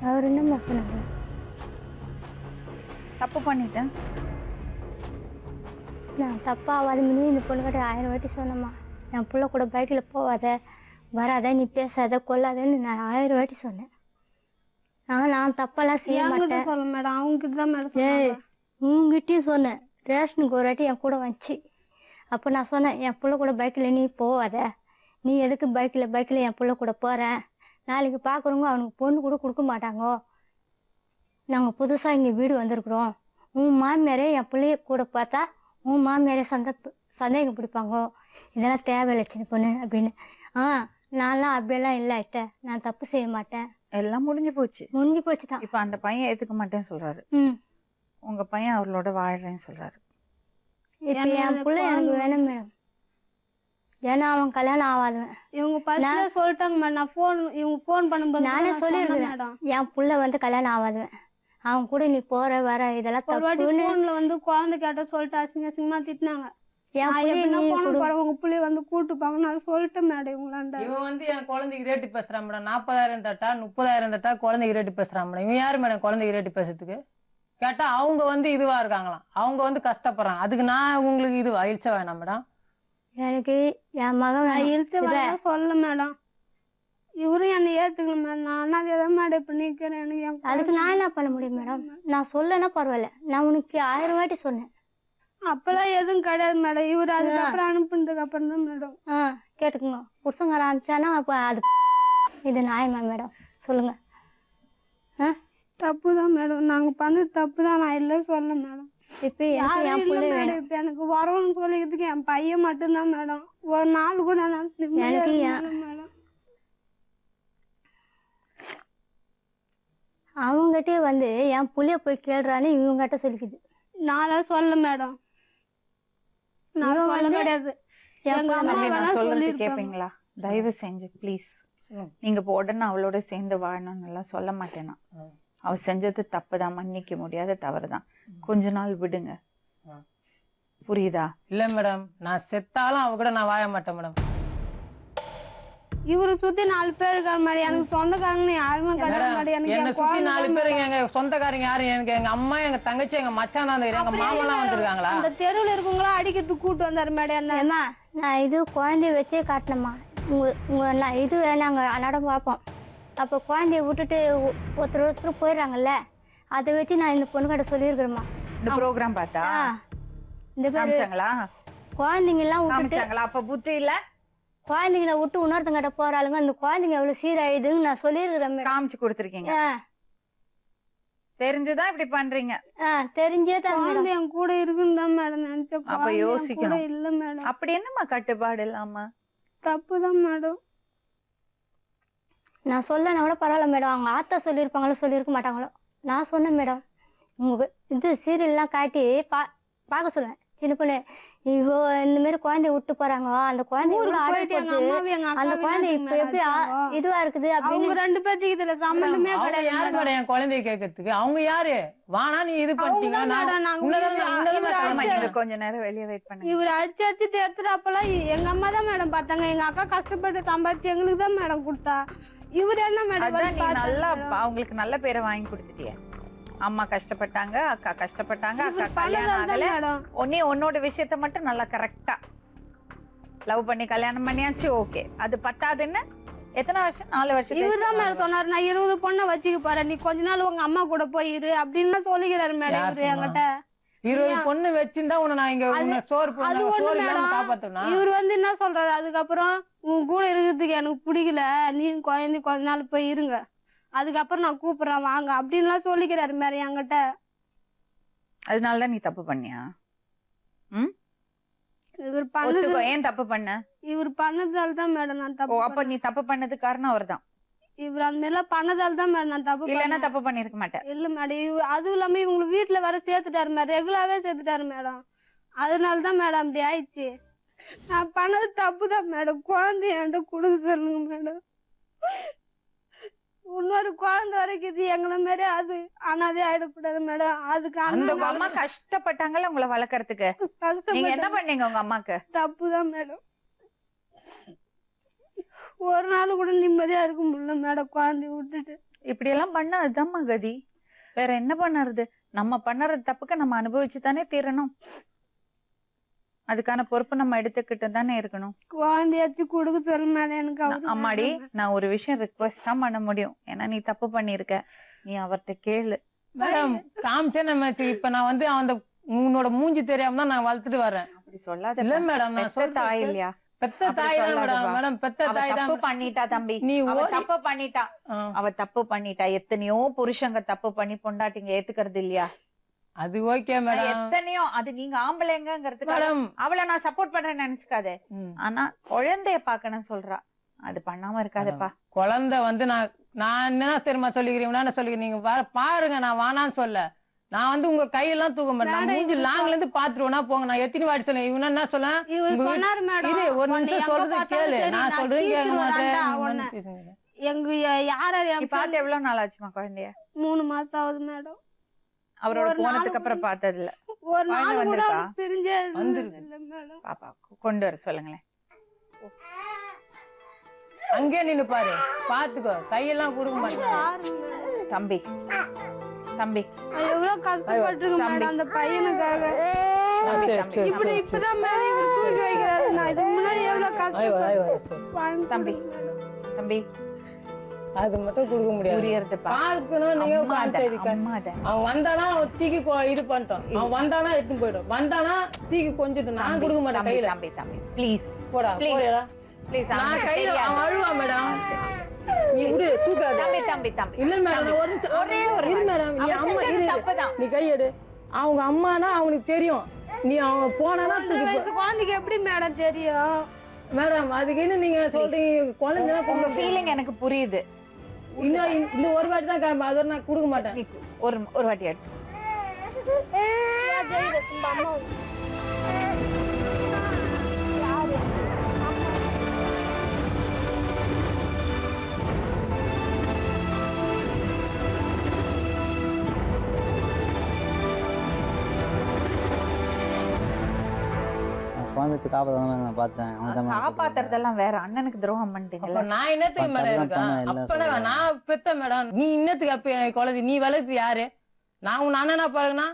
அவர் என்னம்மா சொன்னாங்க? தப்பு பண்ணிட்டேன். நான் தப்பா ஆகாத முன்னே இந்த பொண்ணுக்கிட்ட 1000 வாட்டி சொன்னம்மா. என் பிள்ளை கூட பைக்கில் போகாத, வராத, நீ பேசாத, கொள்ளாதன்னு நான் 1000 வாட்டி சொன்னேன். நான் தப்பெல்லாம் செய்ய மாட்டேன். சொல்ல மேடம், அவங்ககிட்ட தான் மேடம். உங்ககிட்டயும் சொன்னேன். ரேஷனுக்கு ஒரு வாட்டி என் கூட வந்துச்சு. அப்போ நான் சொன்னேன், என் பிள்ளை கூட பைக்கில் நீ போகாத, நீ எதுக்கு பைக்கில் என் பிள்ளை கூட போகிறேன், நாளைக்கு பார்க்குறவங்க அவனுக்கு பொண்ணு கூட கொடுக்க மாட்டாங்க, நாங்கள் புதுசாக இங்கே வீடு வந்திருக்குறோம், உன் மாமியாரே என் பிள்ளைய கூட பார்த்தா உன் மாமியாரே சந்தேகம் பிடிப்பாங்க, இதெல்லாம் தேவையில்லை சின்ன பொண்ணு அப்படின்னு. நான்லாம் அப்படியெல்லாம் இல்லை அத்தை, நான் தப்பு செய்ய மாட்டேன். எல்லாம் முடிஞ்சு போச்சு தான். இப்போ அந்த பையன் ஏற்றுக்க மாட்டேன்னு சொல்கிறாரு. உங்கள் பையன் அவர்களோட வாழ்றேன்னு சொல்கிறாரு. இப்போ என் பிள்ளை எனக்கு வேணும் மேடம். ஏன்னா அவன் கல்யாணம் ஆகாதவன். இவங்க பஸ்ல சொல்லிட்டாங்க மேடம். நான் இவங்க ஃபோன் பண்ணும்போது நானே சொல்லிருக்கேன், என் பிள்ளை வந்து கல்யாணம் ஆகாதவன், அவன் கூட நீ போற வர இதெல்லாம் தப்புன்னு. ஃபோன்ல வந்து குழந்தை கேட்ட சொல்லிட்டு அசிங்கமா திட்டினாங்க. உங்க புள்ளைய வந்து கூட்டுப்பாங்க நான் சொல்லிட்டேன் மேடம். இவங்களாண்ட இவன் வந்து என் குழந்தைக்கு ரேட்டு பேசுறான் மேடம். 40,000 தட்டா 30,000 தட்டா குழந்தைக்கு ரேட்டு பேசுறான் மேடம். இவன் யாரு மேடம் குழந்தைக்கு ரேட்டு பேசுறதுக்கு? கேட்டா அவங்க வந்து இதுவா இருக்காங்களாம், அவங்க வந்து கஷ்டப்படுறாங்க. அதுக்கு நான் உங்களுக்கு இதுவா இழிச்ச வேணாம் மேடம்? எனக்கு என் மகன் இழிச்ச வேணாம் சொல்ல மேடம். இவரும் என்னை ஏத்துக்கல மேடம். நான் எதாவது மேடம் இப்ப நிக்கிறேன். எனக்கு அதுக்கு நான் என்ன பண்ண முடியும் மேடம்? நான் சொல்லனா பரவாயில்ல, நான் உனக்கு 1000 வாட்டி சொன்னேன். அப்பெல்லாம் எதுவும் கிடையாது மேடம். இவரு அதுக்கப்புறம் அனுப்புனதுக்கு அப்புறம் தான் மேடம். கேட்டுக்கோங்க, புருஷங்கார அனுப்பிச்சானா அப்ப அது இது நியாயமா மேடம்? சொல்லுங்க. தப்பு தான் மேடம், நாங்க பண்ணது தப்பு தான், நான் இல்லை சொல்ல மேடம். இப்போ எனக்கு யாரும் என் இல்லை பிள்ளை மேடம். வேணும். இப்போ எனக்கு வரணும்னு சொல்லிக்கிறதுக்கு என் பையன் மட்டும்தான் மேடம். ஒரு நாள் கூட நான் நிம்மதியா எனக்கு இருக்க என்- முடியல மேடம். அவங்ககிட்டே வந்து என் புள்ளைய போய் கேள்றான்னு இவங்ககிட்ட சொல்லிக்குது. நான்லாம் சொல்ல மேடம், நான் இவன் சொல்ல வந்து கிடையாது. என் எங்க புள்ள அம்மா தம்பி, வேணா நான் சொல்றது சொல்லியிருப்பாங்க. கேப்பீங்களா? தயவு செஞ்சு ப்ளீஸ். நீங்க இப்போ உடனே அவளோட சேர்ந்து வாழணும்னு எல்லாம் சொல்ல மாட்டேனா. அவ செஞ்சது தப்புதான், மன்னிக்க முடியாத தவறுதான். கொஞ்ச நாள் விடுங்க, புரியுதா? இல்ல மேடம், நான் செத்தாலும் அவ கூட நான் வாழ மாட்டேன் மேடம். இவரை சுத்தி 4 பேர் இருக்காங்க மேடம். எனக்கு சொந்தக்காரங்க யாருமே கிடையாது மேடம், மேடம். எனக்கு என்னை என் சுத்தி குழந்தை 4 தான் பேர் மேடம். எங்க சொந்தக்காரங்க யாரும் எனக்கு எங்க அம்மா, எங்க தங்கச்சி, எங்க மச்சான் தான் தெரியும். எங்க அப்புறம் மாமெல்லாம் என்ன மேடம், வந்திருக்காங்களா? அந்த தெருவில் இருக்கவங்களா அடிக்கிறதுக்கு கூட்டு வந்தாரு மேடம் என்ன. ஏம்மா நான் இது குழந்தைய வச்சே காட்டினம்மா. நான் இது நாங்கள் அன்னாடம் பார்ப்போம். அப்போ குழந்தைய விட்டுட்டு ஒருத்தர் போயிடுறாங்கல்ல, அதை வச்சு நான் இந்த பொண்ணுக்கிட்ட சொல்லியிருக்கிறேம்மா. இந்த ப்ரோக்ராம் பார்த்தா இந்த பேர் காமிச்சாங்களா? குழந்தைங்கெல்லாம் விட்டுட்டு காமிச்சாங்களா? அப்ப புத்தி இல்ல? குழந்தைங்கள விட்டு இன்னொருத்தங்கிட்ட போறாளுங்க, அந்த குழந்தைங்க எவ்வளவு சீராயுதுன்னு நான் சொல்லியிருக்கிறேன் மேடம். காமிச்சு கொடுத்துருக்கீங்க. தெரிஞ்சுதான் இப்படி பண்றீங்க. தெரிஞ்சே தான் மேடம். குழந்தை என் கூட இருக்குன்னு தான் மேடம் நினைச்சேன். அப்ப குழந்தை என் கூட யோசிக்கணும். இல்ல மேடம். அப்படி என்னம்மா கட்டுப்பாடு இல்லாம? தப்பு தான் மேடம். நான் சொல்லனா கூட பரவாயில்ல மேடம், அவங்க ஆத்தா சொல்லியிருப்பாங்களோ சொல்லியிருக்க மாட்டாங்களோ. நான் சொன்னேன் மேடம், உங்க இது சீரியல்லாம் காட்டி பார்க்க சொன்னேன். சின்ன பொண்ணு இவ்வளோ இந்த மாதிரி குழந்தைய விட்டு போறாங்க, அந்த குழந்தை ஊருக்கு எவ்வளவு போயிட்டு எங்க ஆடப்படுது, அம்மாவும் எங்க அந்த அக்காவும் குழந்தை தான் இப்ப எப்படி அடிச்சாங்க. இதுவா இருக்குது அவங்க அப்படின்னு 2 பேத்துக்கு இதுல சம்பந்தமே அவங்க கிடையாது யாரு மேடம். மேடம் என் குழந்தைய கேட்கறதுக்கு? அவங்க யாரு? வானா நீ இது பண்ணிட்டீங்க. அவங்க தான் மேடம், நாங்க ஆமா, இவரு நீங்க கொஞ்ச நேரம் வெளியே வெயிட் பண்ணுங்க. இவர் அடிச்சு எடுத்துறப்பெல்லாம் எங்க அம்மா தான் மேடம் பார்த்தாங்க. எங்க அக்கா கஷ்டப்பட்டு சம்பாதிச்சு எங்களுக்கு தான் மேடம் கொடுத்தா. இவர் என்ன மேடம் அதான் வந்து நீ பார்த்தாரு நல்லா மேடம். அவங்களுக்கு நல்ல பேரை வாங்கி கொடுத்துட்டிய. அம்மா கஷ்டப்பட்டாங்க, அக்கா கஷ்டப்பட்டாங்க, அக்கா இவர் கல்யாணம் பண்ணதால தான் ஆகல. மேடம். உன்னோட விஷயத்த மட்டும் நல்லா கரெக்டா லவ் பண்ணி கல்யாணம் பண்ணியாச்சு, ஓகே. அது பத்தாதுன்னு எத்தனை வருஷம்? 4 வருஷம். இவர் தான் மேடம் சொன்னாரு, நான் 20 பொண்ணை வச்சுக்க போறேன், நீ கொஞ்ச நாள் உங்க அம்மா கூட போயிரு அப்படின்னு சொல்லிக்கிறாரு மேடம் யார் இவரு சொன்னா? என்கிட்ட. 20 பொண்ணு வச்சிருந்தா உன்னை நான் இங்க உன்னை சோறு அது போடுறேன், ஒண்ணு சோறு இல்லாம மேடம். காப்பாத்தணும். இவர் வந்து என்ன சொல்றாரு, அதுக்கப்புறம் உன் கூட இருக்கிறதுக்கு எனக்கு பிடிக்கல, நீ குழந்தை கொஞ்ச நாள் போய் இருங்க, அதுக்கப்புறம் நான் கூப்பிடுறேன் வாங்க அப்படின்லாம் சொல்லிக்கிறாரு மேடம் என்கிட்ட. அதனாலதான் நீ தப்பு பண்ணியா? இவர் பண்ணது ஒத்துக்கோ, ஏன் தப்பு பண்ண? இவர் பண்ணதால தான் மேடம் நான் ஓ, தப்பு அப்ப பண்ணேன். நீ தப்பு பண்ணது காரணம் அவர்தான். இவர் அந்த மாதிரிலாம் பண்ணதால தான் மேடம் நான் தப்பு இல்லன்னா பண்ணேன். தப்பு பண்ணிருக்க மாட்டேன். இல்ல மேடம், அதுவும் இல்லாம இவங்க வீட்டுல வர சேர்த்துட்டாரு மேடம், ரெகுலராவே சேர்த்துட்டாரு மேடம். அதனாலதான் மேடம் அப்படி ஆயிடுச்சு. நான் பண்ணது தப்பு தான் மேடம். குழந்தை என்கிட்ட கொடுக்க சொல்லுங்க மேடம். இன்னொரு குழந்தை வரைக்கும் இது எங்களை மாரி அது அனாதே ஆயிடக்கூடாது மேடம். அதுக்கு அந்த உங்க அம்மா கஷ்டப்பட்டாங்கல்ல உங்களை வளர்க்கறதுக்கு, நீங்க என்ன கஷ்டப்பட்டு பண்ணீங்க உங்க அம்மாக்கு? தப்பு தான் மேடம். ஒரு நாள் கூட நிம்மதியா இருக்க முடியல மேடம் குழந்தைய விட்டுட்டு. இப்படி எல்லாம் பண்ண அதுதான்மா கதி. வேற என்ன பண்ணுறது? நம்ம பண்ணுறது தப்புக்கு நம்ம அனுபவிச்சு தானே தீரணும். அதுக்கான பொறுப்பு நம்ம எடுத்துக்கிட்டு தானே இருக்கணும். குழந்தையாச்சும் கொடுக்க சொல்ல மேடம் எனக்கு. அவரு அம்மாடி, நான் ஒரு விஷயம் ரிக்வெஸ்ட் தான் பண்ண முடியும். ஏன்னா நீ தப்பு பண்ணிருக்க, நீ அவர்கிட்ட கேளு. மேடம் காமிச்சேன் மேட்ச். இப்ப நான் வந்து அந்த உன்னோட மூஞ்சி தெரியாம தான் நான் வளர்த்துட்டு வரேன். அப்படி சொல்லாத. இல்ல மேடம், நான் பெத்த சொல்றது தாய் இல்லையா? பெத்த தாய் தான் மேடம். மேடம் பெத்த அவ தாய் தப்பு தான். பண்ணிட்டா தம்பி, நீ அவ ஓடி- தப்பு பண்ணிட்டா. அவ தப்பு பண்ணிட்டா. எத்தனையோ புருஷங்க தப்பு பண்ணி பொண்டாட்டிங்க ஏத்துக்கிறது இல்லையா? அது ஓகே மேடம். எத்தனையோ, அது நீங்க ஆம்பளைங்கிறதுக்கு மேடம் அவளை நான் சப்போர்ட் பண்றேன்னு நினைச்சுக்காதே. ஆனா குழந்தைய பாக்கணும் சொல்றா, அது பண்ணாம இருக்காதப்பா. குழந்தை வந்து நான் என்ன தெரியுமா சொல்லிக்கிறேன், என்ன சொல்லிக்கிறேன், நீங்க பாருங்க, நான் வானான்னு சொல்ல. நான் வந்து உங்க கையெல்லாம் தூக்க மாட்டேன். நான் மூஞ்சி லாங்ல இருந்து பாத்துருவேனா போங்க. நான் எத்தனை வாட்டி சொல்ல, இவன் என்ன சொல்ல, இவர் உங்க சொன்னாரு மேடம், இது ஒரு உன்னை நிமிஷம் எங்க சொல்றது பார்த்தாலும் கேளு. சரி, நான் சொல்றேன் கேட்க தீர்த்து வரேன்டா உன்னை. மாட்டேன். எங்க யார நீ பார்த்து எவ்வளவு நாள் ஆச்சுமா குழந்தைய? 3 மாசம் ஆகுது மேடம். அவரோட ஒரு நாள் போனதுக்கு அப்புறம் பார்த்தது இல்ல. ஒரு நாள் கூட வந்திருக்கா? பிரிஞ்சே வந்திருக்கு. இல்ல மேடம். பாப்பா கொண்டு வர சொல்லுங்களேன். அங்கே நின்னு பாரு, பாத்துக்கோ. கையெல்லாம் கொடுக்க மாட்டேன். பாருங்க மேடம். தம்பி தம்பி நான் எவ்வளவு கஷ்டப்பட்டிருக்கேன் தம்பி. மேடம் அந்த பையனுக்காக. தம்பி, சரி, தம்பி, சரி. இப்படி இப்பதான் மேடம் இவர் தூக்கி வைக்கிறாரு. நான் இதுக்கு முன்னாடி எவ்வளவு கஷ்டப்பட்டேன். தம்பி தம்பி அது மட்டும் கொடுக்க முடியாது. புரியறதுப்பா. பார்க்கணும் நீங்க பார்த்து அம்மாத அவன் வந்தானா அவன் தீக்கி இது பண்ணிட்டோம். அவன் வந்தானா எடுத்து போயிடும். வந்தானா தீக்கி கொஞ்சம் நான் கொடுக்க மாட்டேன் கையில. தம்பி தம்பி ப்ளீஸ் போடா Please. போடா. ப்ளீஸ். நான் கையில அவன் அழுவா மேடம். நீ விடு தூக்காத. தம்பி தம்பி தம்பி இல்ல மேடம் தம்பி. ஒரு நிமிஷம். ஒரே ஒரு இரு வாட்டி. மேடம் நீ அவன் அம்மா செஞ்சது இரு தப்புதான். நீ கையெடு. அவங்க அம்மானா அவனுக்கு தெரியும். நீ அவங்க போனானா 1 தூக்கி வயசு குழந்தைக்கு எப்படி மேடம் தெரியும்? மேடம் அதுக்கு என்ன நீங்க சொல்றீங்க குழந்தை உங்க ஃபீலிங் எனக்கு புரியுது. இன்னும் இந்த ஒரு வாட்டி தான் கிளம்ப அதோட நான் கொடுக்க மாட்டேன். நீ ஒரு வாட்டி எடுத்து குழந்தை வச்சு காப்பாற்ற நான் பார்த்தேன். அவன் தான் காப்பாத்துறதெல்லாம் வேற. அண்ணனுக்கு துரோகம் பண்ணிட்டீங்கல்ல. அப்ப நான் என்னத்துக்கு மேடம் தப்புதான் இருக்கேன்? பண்ண எல்லாம் அப்பனா சொல்றேன். நான் பெத்த மேடம் நீ இன்னத்துக்கு அப்ப எனக்கு குழந்தை நீ வளர்த்து யாரு? நான் உன் அண்ணனா பழகுனா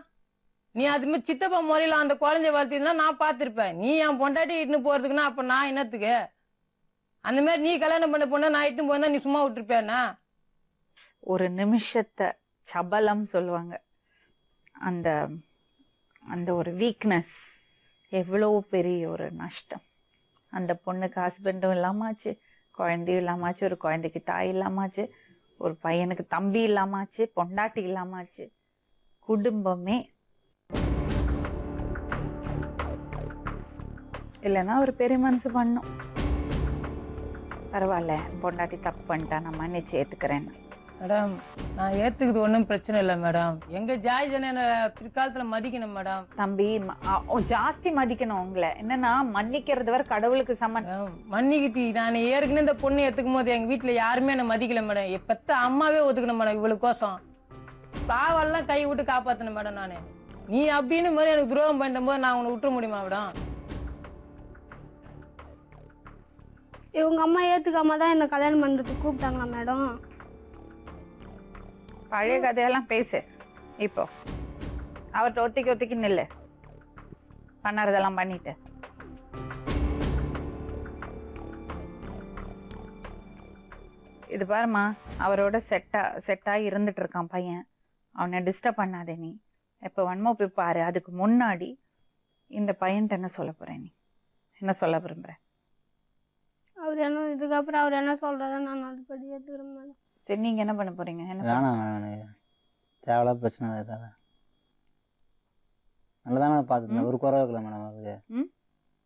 நீ அது மாதிரி சித்தப்பா முறையில அந்த குழந்தைய வளர்த்திருந்தா நான் பார்த்திருப்பேன். நீ என் பொண்டாட்டி இட்டுன்னு போறதுக்குன்னா அப்ப நான் என்னத்துக்கு? அந்த மாதிரி நீ கல்யாணம் பண்ண பொண்ணு நான் இட்டுன்னு போயிருந்தா நீ சும்மா விட்டுருப்பேன்னா? ஒரு நிமிஷத்தை சபலம் சொல்லுவாங்க. அந்த அந்த ஒரு வீக்னஸ் எவ்வளோ பெரிய ஒரு நஷ்டம். அந்த பொண்ணுக்கு ஹஸ்பண்டும் இல்லாமாச்சு, குழந்தையும் இல்லாமாச்சு, ஒரு குழந்தைக்கு தாய் இல்லாமாச்சு, ஒரு பையனுக்கு தம்பி இல்லாமாச்சு, பொண்டாட்டி இல்லாமாச்சு, குடும்பமே. இல்லைன்னா ஒரு பெரிய மனசு பண்ணும். பரவாயில்ல பொண்டாட்டி தப்பு பண்ணிட்டா நான் மன்னிச்சு ஏற்றுக்கிறேன்னு. மேடம் நான் ஏத்துக்குது ஒன்றும் பிரச்சனை இல்லை மேடம். எங்க ஜாய் ஜன பிற்காலத்துல மதிக்கணும் மேடம். தம்பி ஜாஸ்தி மதிக்கணும் உங்களை. என்னன்னா மன்னிக்கிறது வரை கடவுளுக்கு சம்மந்தம். மன்னிக்கிட்டு நான் ஏற்கனவே இந்த பொண்ணு ஏத்துக்கும் போது எங்க வீட்டுல யாருமே என்ன மதிக்கல மேடம். எப்பத்த அம்மாவே ஒத்துக்கணும் மேடம் இவளுக்கோசம். பாவெல்லாம் கை விட்டு காப்பாத்தணும் மேடம் நானு. நீ அப்படின்னு மாதிரி எனக்கு துரோகம் பண்ணிட்ட போது நான் உன்னை விட்டுற முடியுமா மேடம்? இவங்க அம்மா ஏத்துக்காம தான் என்ன கல்யாணம் பண்றதுக்கு கூப்பிட்டாங்களா மேடம்? பழைய கதையெல்லாம் பேசு. இப்போ அவர்கிட்ட ஒத்திக்கி ஒத்திக்கி நில்லு. பண்ணறதெல்லாம் பண்ணிட்டு இது பாருமா, அவரோட செட்டாகி இருந்துட்டு இருக்கான் பையன். அவனை டிஸ்டர்ப் பண்ணாதே நீ. எப்போ வன்மோ போய் பாரு. அதுக்கு முன்னாடி இந்த பையன்ட்ட என்ன சொல்ல போற? நீ என்ன சொல்ல விரும்புற? அவர் என்ன இதுக்கப்புறம் அவர் என்ன சொல்றாரோ நான் அதுபடி ஏத்துக்கிறேன் மேடம். சரி நீங்க என்ன பண்ண போறீங்க? என்ன வேணாம் வேணாம் தேவையில்லாத பிரச்சனை ஏதாவது நல்லதானே பார்த்துருந்தேன். ஒரு குறை இருக்கல மேடம். அவருக்கு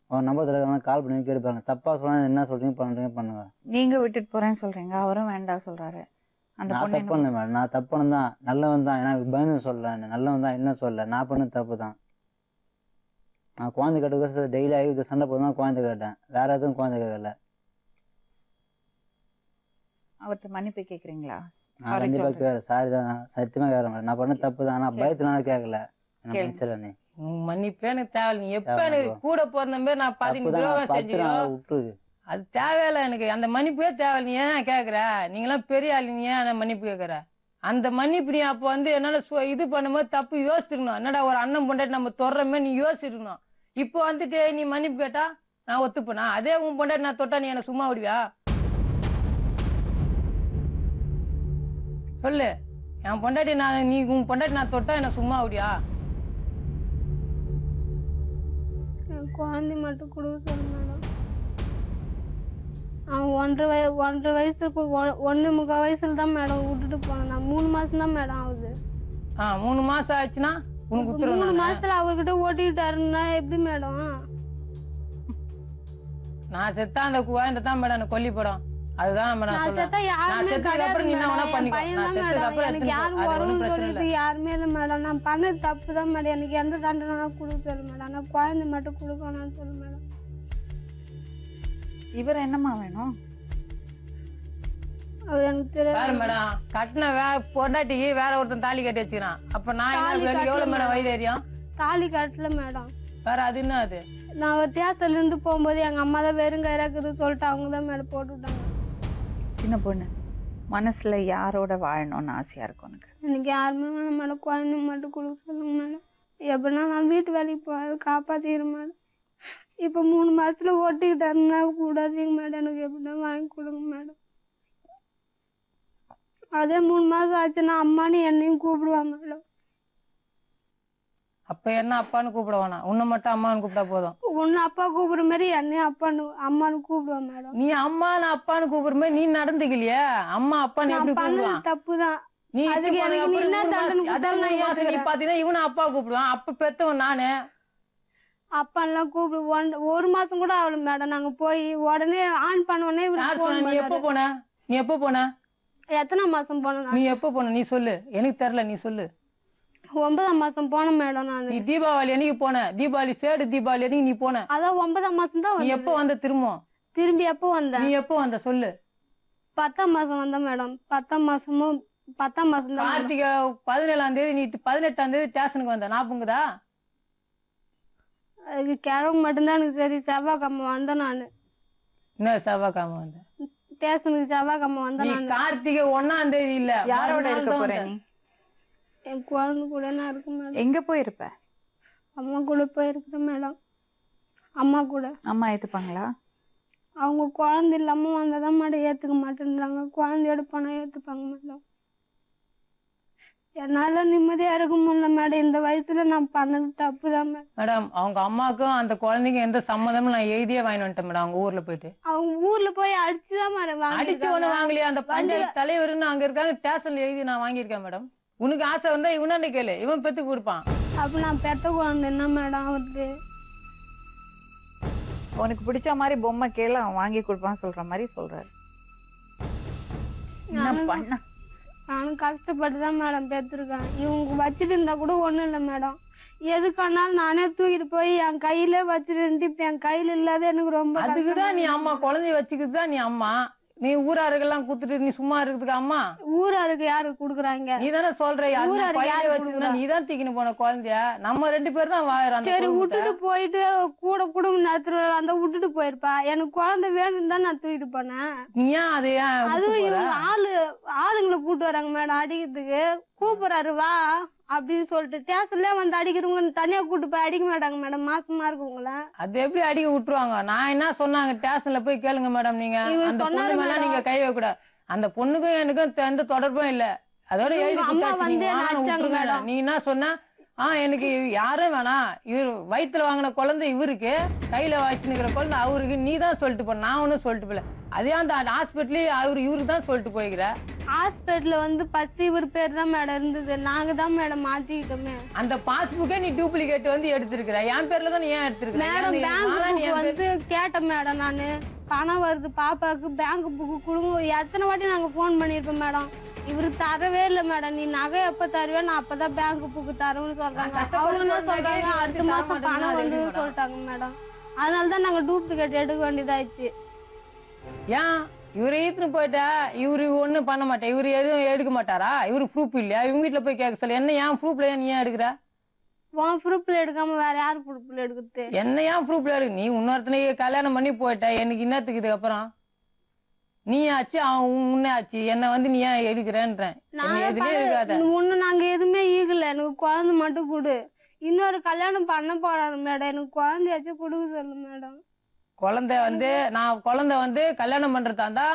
அவன் நம்பர் தர கால் பண்ணி கேட்டுப்பாங்க. தப்பா சொன்னா என்ன சொல்றீங்க பண்ணுறீங்க பண்ணுங்க. நீங்க விட்டுட்டு போறேன்னு சொல்றீங்க, அவரும் வேண்டாம் சொல்றாரு. அந்த நான் பொண்ணு தப்பு பண்ணல மேடம். நான் தப்பு பண்ணதான் நல்லவன் தான். ஏன்னா பயந்து சொல்ல நல்லவன் தான் என்ன சொல்ல. நான் பண்ண தப்பு தான். நான் குழந்தை கேட்டுக்க டெய்லி ஆகி இது சண்டை போதும் தான் குழந்தை கேட்டேன். வேற எதுவும் குழந்தை கேட்கல. அவர்கிட்ட மன்னிப்பு கேக்குறீங்களா? நான் கண்டிப்பா கேட்கறேன். சாரி தான். சத்தியமா கேட்கறேன் மேடம். நான் பண்ண தப்பு தான். நான் பயத்தினால கேட்கல. என்ன நினைச்சிட நீ மன்னிப்பே எனக்கு தேவை. நீ எப்ப எனக்கு கூட பிறந்த மாதிரி நான் 10 துரோகம் செஞ்சியோ விட்டுரு. அது தேவையில்ல எனக்கு. அந்த மன்னிப்பே தேவை. நீ ஏன் கேக்குற? நீங்களாம் பெரிய ஆளு, நீ ஏன் மன்னிப்பு கேக்குற? அந்த மன்னிப்பு நீ அப்போ வந்து என்னால இது பண்ணும்போது தப்பு யோசிச்சிருக்கணும். என்னடா ஒரு அண்ணன் பொண்டாட்டி நம்ம தொடரமே நீ யோசிச்சிருக்கணும். இப்போ வந்துட்டு நீ மன்னிப்பு கேட்டா நான் ஒத்துப்பேனா? அதே உன் பொண்டாட்டி நான் தொட்டா நீ என்ன சும்மா விடுவியா? சொல்லு. என் பொண்டாட்டி நீ உன் பொண்டாட்டி நான் தொட்டா என்ன சும்மா விடுவியா? குழந்தை மட்டும் கொடுக்க சொல்லு மேடம். அவன் 1.5 வயசு 1.25 வயசுல தான் மேடம் விட்டுட்டு போனேன். நான் 3 மாசம் தான் மேடம் ஆகுது. 3 மாசம் ஆச்சுன்னா உனக்கு 3 மாசத்துல அவர்கிட்ட ஓட்டிக்கிட்டாருன்னா எப்படி மேடம்? நான் செத்தா அந்த குழந்தை தான் மேடம் எனக்கு கொல்லிப்படும். அதுதான் நம்ம நான் சொல்றேன். நான் செத்ததுக்கு அப்புறம் நீ என்ன வேணா பண்ணிக்கோ. நான் செத்ததுக்கு அப்புறம் எனக்கு யாரும் வரும்னு சொல்லிட்டு யாருமே இல்லை மேடம். நான் பண்ணது தப்பு தான் மேடம். எனக்கு எந்த தண்டனை கொடுக்க சொல்லு மேடம். நான் குழந்தை மட்டும் கொடுக்கணும்னு சொல்லு மேடம். இவர் என்னம்மா வேணும்? அவர் எனக்கு வேற தெரியாது மேடம். கட்டின பொண்டாட்டிக்கு வேற ஒருத்தன் தாலி கட்டி வச்சுக்கிறான். அப்ப நான் என்ன எவ்வளவு மேடம் வைதேரியம்? தாலி கட்டல மேடம். வேற அது என்ன? அது நான் வித்தியாசத்துல இருந்து போகும்போது எங்க அம்மா தான் வெறும் கயிறாக்குது சொல்லிட்டு அவங்க தான் மேடம் போட்டு விட்டாங்க. சின்ன பொண்ணு மனசுல யாரோட வாழணும்னு ஆசையா இருக்கும் உனக்கு? எனக்கு யாருமே வேணும் மேடம். குழந்தை மட்டும் கொடுக்க சொல்லுங்க மேடம். எப்படின்னா நான் வீட்டு வேலைக்கு போய் காப்பாத்திக்கிறேன் மேடம். இப்போ 3 மாசத்துல ஓட்டிக்கிட்டாருன்னா கூடாதீங்க மேடம். எனக்கு எப்படின்னா வாங்கி கொடுங்க மேடம். அதே 3 மாசம் ஆச்சுன்னா அம்மானு என்னையும் கூப்பிடுவாங்க மேடம். அப்ப என்ன அப்பான்னு கூப்பிட வேணாம், உன்னை மட்டும் அம்மான்னு கூப்பிட்டா போதும். உன்னை அப்பா கூப்பிடுற மாதிரி என்னையும் அப்பான்னு அம்மான்னு கூப்பிடுவேன் மேடம். நீ அம்மான்னு அப்பான்னு கூப்பிடுற மாதிரி நீ நடந்துக்கலையே, அம்மா அப்பான்னு எப்படி நான் பண்ணது கூப்பிடுவான்? தப்பு தான். நீ இட்டு அதுக்கு போனதுக்கு எனக்கு அப்புறம் என்ன 3 தண்டனை மாசம், அதே கொடுத்தாலும் 3 நான் மாசம் நீ ஏத்துக்கிறேன். பாத்தீங்கன்னா இவனை அப்பா கூப்பிடுவான். அப்ப பெத்தவன் நானு. அப்பான்லாம் கூப்பிடு ஒரு மாசம் கூட ஆகல மேடம். நாங்க போய் உடனே ஆன் பண்ண யார் இவருக்கு சொன்ன? போன் நீ எப்ப பண்ணாரு. போன? நீ எப்ப போன? எத்தனை மாசம் போனேன் நீ நான்? எப்ப போன? நீ சொல்லு, எனக்கு தெரியல, நீ சொல்லு. 9ஆம் மாசம் போனேன் மேடம் நானு. நீ தீபாவளி அன்னைக்கு போன, தீபாவளி சேடு தீபாவளி அன்னைக்கு நீ போன. அதான் 9ஆம் மாசம் தான் நீ வந்தது. எப்ப வந்த திரும்ப? திரும்பி எப்போ வந்தேன்? நீ எப்ப வந்த சொல்லு. 10ஆம் மாசம் வந்தேன் மேடம். 10ஆம் மாசம் தான் வந்தேன். கார்த்திகை 17ஆம் தேதி, நீ 18ஆம் தேதி ஸ்டேஷனுக்கு வந்த, ஞாபகங்குதா? அதுக்கு கிழமை மட்டும்தான் எனக்கு சரி. செவ்வாய்க்கிழமை வந்தேன் நானு. என்ன செவ்வாய்க்கிழமை வந்த? ஸ்டேஷனுக்கு செவ்வாய்க்கிழமை வந்தேன் நீ நானு. கார்த்திகை 1ஆம் தேதி இல்ல, யாரோட மறுநாள் இருக்க தான் போற வந்த. நீ? என் குழந்தை கூட நான் இருக்கேன் மேடம். எங்க போயிருப்ப? அம்மா கூட போயிருக்கிறேன் மேடம். அம்மா கூட. அம்மா ஏத்துப்பாங்களா? அவங்க குழந்தை இல்லாம வந்தாதான் மேடம் ஏத்துக்க மாட்டேன்றாங்க. குழந்தையோட போனா ஏத்துப்பாங்க மேடம். என்னால நிம்மதியா இருக்க முடியல மேடம். இந்த வயசுல நான் பண்ணது தப்பு தான் மேடம். மேடம், அவங்க அம்மாக்கும் அந்த குழந்தைக்கும் எந்த சம்மதமும் நான் எழுதியே வாங்கி வந்துட்டேன் மேடம். அவங்க ஊர்ல போயிட்டு அவங்க ஊர்ல போய் அடிச்சுதான் மேடம் அடிச்சு ஒண்ணு வாங்கலையா? அந்த பஞ்சாயத்து தலைவர்னு அங்க இருக்காங்க, ஸ்டேஷன்ல எழுதி நான் வாங்கியிருக்கேன் மேடம். உனக்கு ஆசை வந்தா இவனாண்ட கேளு, இவன் பெத்து கொடுப்பான். அப்ப நான் பெத்த குழந்தை என்ன மேடம் அவருக்கு? உனக்கு பிடிச்ச மாதிரி பொம்மை கேளு, அவன் வாங்கி கொடுப்பான்னு சொல்ற மாதிரி சொல்றாரு. என்ன பண்ண? நானும் கஷ்டப்பட்டு தான் மேடம் பெற்றிருக்கேன். இவங்க வச்சுட்டு இருந்தா கூட ஒண்ணும் இல்லை மேடம். எதுக்கானாலும் நானே தூக்கிட்டு போய் என் கையிலே வச்சுட்டு இப்ப என் கையில இல்லாத எனக்கு ரொம்ப அதுக்குதான் நீ அம்மா, குழந்தைய வச்சுக்கிட்டு தான் நீ அம்மா. நீ ஊராருக்கெல்லாம் குத்துட்டு நீ சும்மா இருக்கிறதுக்கு அம்மா? ஊராருக்கு யாரு குடுக்குறாங்க? நீ தானே சொல்ற, ஊராருக்கு பையில யாரு வச்சுக்கினா நீ தான் தூக்கின்னு போன குழந்தைய. நம்ம 2 பேர் தான் வாழறோம். சரி விட்டுட்டு போயிட்டு கூட குடும்பம் நடத்துற அந்த விட்டுட்டு போயிருப்பா. எனக்கு குழந்தை வேணும்னு தான் நான் தூக்கிட்டு போனேன். நீ ஏன் அது ஏன் விட்டு அதுவும் போற? இவங்க ஆளுங்களை கூட்டு வராங்க மேடம் அடிக்கிறதுக்கு. கூப்பிடுறாரு வா அப்படின்னு சொல்லிட்டு ஸ்டேஷன்ல வந்து அடிக்கிறவங்க தனியா கூட்டு போய் அடிக்க மாட்டாங்க மேடம். மாசமா இருக்கவங்கள அது எப்படி அடிக்க விட்டுருவாங்க? நான் என்ன சொன்னாங்க, ஸ்டேஷன்ல போய் கேளுங்க மேடம். நீங்க இவர் அந்த சொன்னாரு பொண்ணு மேல மேடம். நீங்க கை வைக்க கூடாது. அந்த பொண்ணுக்கும் எனக்கும் எந்த தொடர்பும் இல்ல. அதோட இவங்க எழுதி அம்மா கொடுத்தாச்சு, வந்து நீங்க என்ன வாங்கன்னு அடிச்சாங்க விட்டுருங்க. மேடம். நீ என்ன சொன்ன? எனக்கு யாரும் வேணாம், இவர் வயித்துல வாங்கின குழந்தை இவருக்கு, கையில வச்சுக்கிற குழந்தை அவருக்கு, நீ தான் சொல்லிட்டு போ, நான் ஒன்னும் சொல்லிட்டு போல. அதே அந்த ஹாஸ்பிட்டலே இவருக்கு தான் சொல்லிட்டு போய்க்கிற. ஹாஸ்பிட்டல்ல வந்து ஃபர்ஸ்ட் இவர் பேர் தான் மேடம் இருந்தது. நாங்க தான் மேடம் மாத்திக்கிட்டோமே. அந்த பாஸ்புக்கே நீ டூப்ளிகேட் வந்து எடுத்திருக்கிற, என் பேர்ல தான் நீ ஏன் எடுத்திருக்கிற? மேடம் பேங்க் நீ புக் வந்து கேட்டேன் மேடம். நானு பணம் வருது பாப்பாவுக்கு, பேங்க் புக்கு கொடுங்க. எத்தனை வாட்டி நாங்க போன் பண்ணிருப்போம் மேடம். இவரு தரவே இல்லை மேடம். நீ நகை எப்ப தருவே, நான் அப்பதான் பேங்க் புக்கு தருவேன்னு சொல்றாங்க. அவங்க என்ன சொல்றாங்க, அடுத்த மாசம் பணம் வந்து சொல்லிட்டாங்க மேடம். அதனாலதான் நாங்க டூப்ளிகேட் எடுக்க வேண்டியதாயிடுச்சு. ஏன் இவரு ஈத்துன்னு போயிட்டா இவரு ஒண்ணும் பண்ண மாட்டேன், இவரு எதுவும் எடுக்க மாட்டாரா? இவரு ப்ரூஃப் இல்லையா? இவங்க வீட்டுல போய் கேட்க சொல்ல, என்ன ஏன் ப்ரூஃப்ல நீ ஏன் எடுக்கிற? உன் ப்ரூஃப்ல எடுக்காம வேற யாரு ப்ரூஃப்ல எடுக்கிறது? என்ன ஏன் ப்ரூஃப்ல எடுக்க? நீ இன்னொருத்தனைக்கு கல்யாணம் பண்ணி போயிட்ட, எனக்கு என்னத்துக்கு இதுக்கு அப்புறம்? நீ ஆச்சு, அவன் முன்னே ஆச்சு, என்ன வந்து நீ ஏன் எடுக்கிறேன்றேன். எதுலயே இருக்காத. ஒண்ணு நாங்க எதுவுமே ஈகல. எனக்கு குழந்தை மட்டும் கொடு. இன்னொரு கல்யாணம் பண்ண போறாரு மேடம். எனக்கு குழந்தையாச்சும் கொடுக்க சொல்லு மேடம். குழந்தை வந்து நான் குழந்தை வந்து கல்யாணம் பண்றதா இருந்தா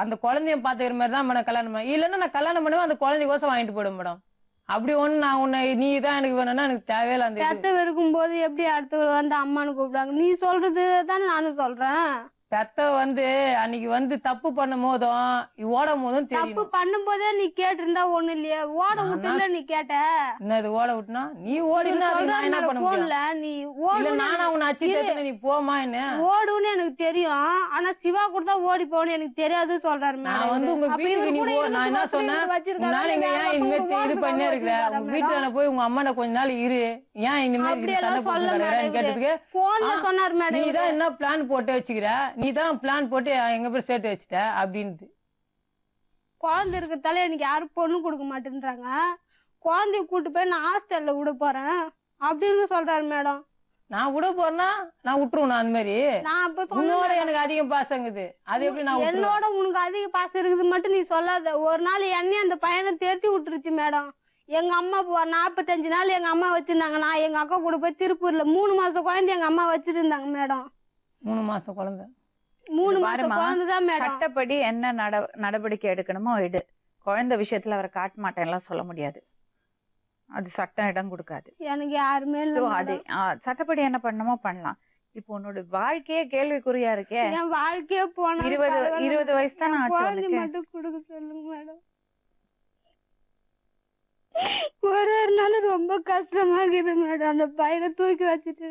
அந்த குழந்தைய பாத்துக்கிற மாதிரி தான் மேடம் கல்யாணம் பண்ண. இல்லைன்னா நான் கல்யாணம் பண்ணுவேன், அந்த குழந்தைக்கோசம் வாங்கிட்டு போயிடும் மேடம். அப்படி ஒண்ணு நான் உன்னை நீ தான் எனக்கு வேணும்னா எனக்கு தேவையில்ல. அந்த பெத்த இருக்கும் போது எப்படி அடுத்தவங்க வந்து அம்மானு கூப்பிடாங்க? நீ சொல்றது தானே நானும் சொல்றேன். பெத்த வந்து அன்னைக்கு வந்து தப்பு பண்ணும் போதும் ஓடும் போதும் தப்பு தெரியும். பண்ணும் போதே நீ கேட்டு இருந்தா ஒண்ணு இல்லையா? ஓட விட்டுல நீ கேட்ட. என்னது ஓட விட்டுனா? நீ ஓடினா அதுக்கு நான் என்ன பண்ண முடியும்? போன்ல நீ இல்ல ஓடு. நானா உன்னை அச்சு தட்டுன, நீ போமா என்ன? ஓடுன்னு எனக்கு தெரியும். ஆனா சிவா கூட தான் ஓடி போன்னு எனக்கு தெரியாது சொல்றாரு நான் மேடம். வந்து உங்க வீட்டுக்கு நீ போ. நான் என்ன சொன்னேன், உன்னால இங்க ஏன் இனிமே இது பண்ணே இருக்கிற? உங்க வீட்டுல போய் உங்க அம்மா கொஞ்ச நாள் இரு, ஏன் இனிமே சண்டை போட்டு கேட்டதுக்கு போன்ல சொன்னார் மேடம். நீ தான் என்ன பிளான் போட்டு வச்சுக்கிற, நீ தான் பிளான் போட்டு எங்க பேர் சேர்த்து வச்சுட்ட அப்படின்ட்டு. குழந்தை இருக்கிறதால எனக்கு யாரும் பொண்ணு கொடுக்க மாட்டேன்றாங்க. குழந்தைய கூட்டு போய் நான் ஹாஸ்டல்ல விட போறேன் அப்படின்னு சொல்றாரு மேடம். நான் விட போறேன்னா நான் விட்டுருவேன். அந்த மாதிரி நான் அப்ப உன்னோட சொன்னேன், எனக்கு அதிகம் பாசங்குது, அது எப்படி நான் விட்டுருவேன்? என்னோட உனக்கு அதிக பாசம் இருக்குது மட்டும் நீ சொல்லாத. ஒரு நாள் என்னையும் அந்த பையனை தேர்த்தி விட்டுருச்சு மேடம். எங்க அம்மா 45 நாள் எங்க அம்மா வச்சிருந்தாங்க. நான் எங்க அக்கா கூட போய் திருப்பூர்ல 3 மாசம் குழந்தை எங்க அம்மா வச்சிருந்தாங்க மேடம். 3 மாசம் குழந்தை. 3 மாசம் குழந்தைதான் மேடம். சட்டப்படி என்ன நடவடிக்கை எடுக்கணுமோ எடு. குழந்தை விஷயத்துல அவரை காட்ட மாட்டேன்லாம் சொல்ல முடியாது. அது சட்டம் இடம் கொடுக்காது. எனக்கு யாருமே ஸோ இல்லை அது சட்டப்படி என்ன பண்ணணுமோ பண்ணலாம். இப்போ உன்னோட வாழ்க்கையே கேள்விக்குறியா இருக்கே. என் வாழ்க்கையே போனா 20 வயசு தான் ஆச்சு குழந்தை உனக்கு. மட்டும் கொடுக்க சொல்லுங்க மேடம். ஒரு நாள் ரொம்ப கஷ்டமா இருக்குது மேடம். அந்த பையனை தூக்கி வச்சுட்டு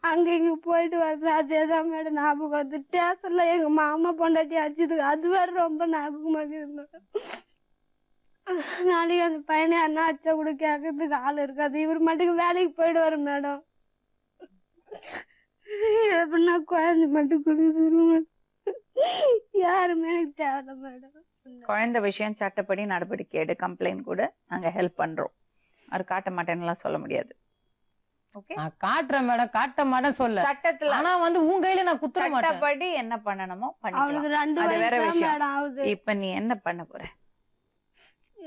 அங்க இங்க போயிட்டு வருது. அதேதான் மேடம் ஞாபகம் வருது. ஸ்டேஷன்ல எங்க மாமா பொண்டாட்டி அடிச்சதுக்கு அது வேற ரொம்ப ஞாபகமா இருக்குது மேடம். நாளைக்கு அந்த பையனை யாருன்னா அடிச்சா கூட கேட்கறதுக்கு ஆள் இருக்காது. இவர் மட்டுக்கு வேலைக்கு போயிடுவாரு மேடம். எப்படின்னா குழந்தை மட்டும் கொடுக்க சொல்லுங்க. யாருமே எனக்கு தேவை மேடம். குழந்தை விஷயம் சட்டப்படி நடவடிக்கை எடு. கம்ப்ளைண்ட் கூட நாங்க ஹெல்ப் பண்றோம். அது காட்ட மாட்டேன்னுலாம் சொல்ல முடியாது. ஓகே, நான் காட்டுறேன் மேடம், காட்ட மாட்டேன் சொல்ல. சட்டத்துல ஆனா வந்து உன் கையில நான் குத்துற மாட்டேன். சட்டப்படி என்ன பண்ணணுமோ பண்ணிக்கலாம். அவளுக்கு 2 அது வேற வயசு விஷயம். மேடம் ஆகுது. இப்ப நீ என்ன பண்ண போற?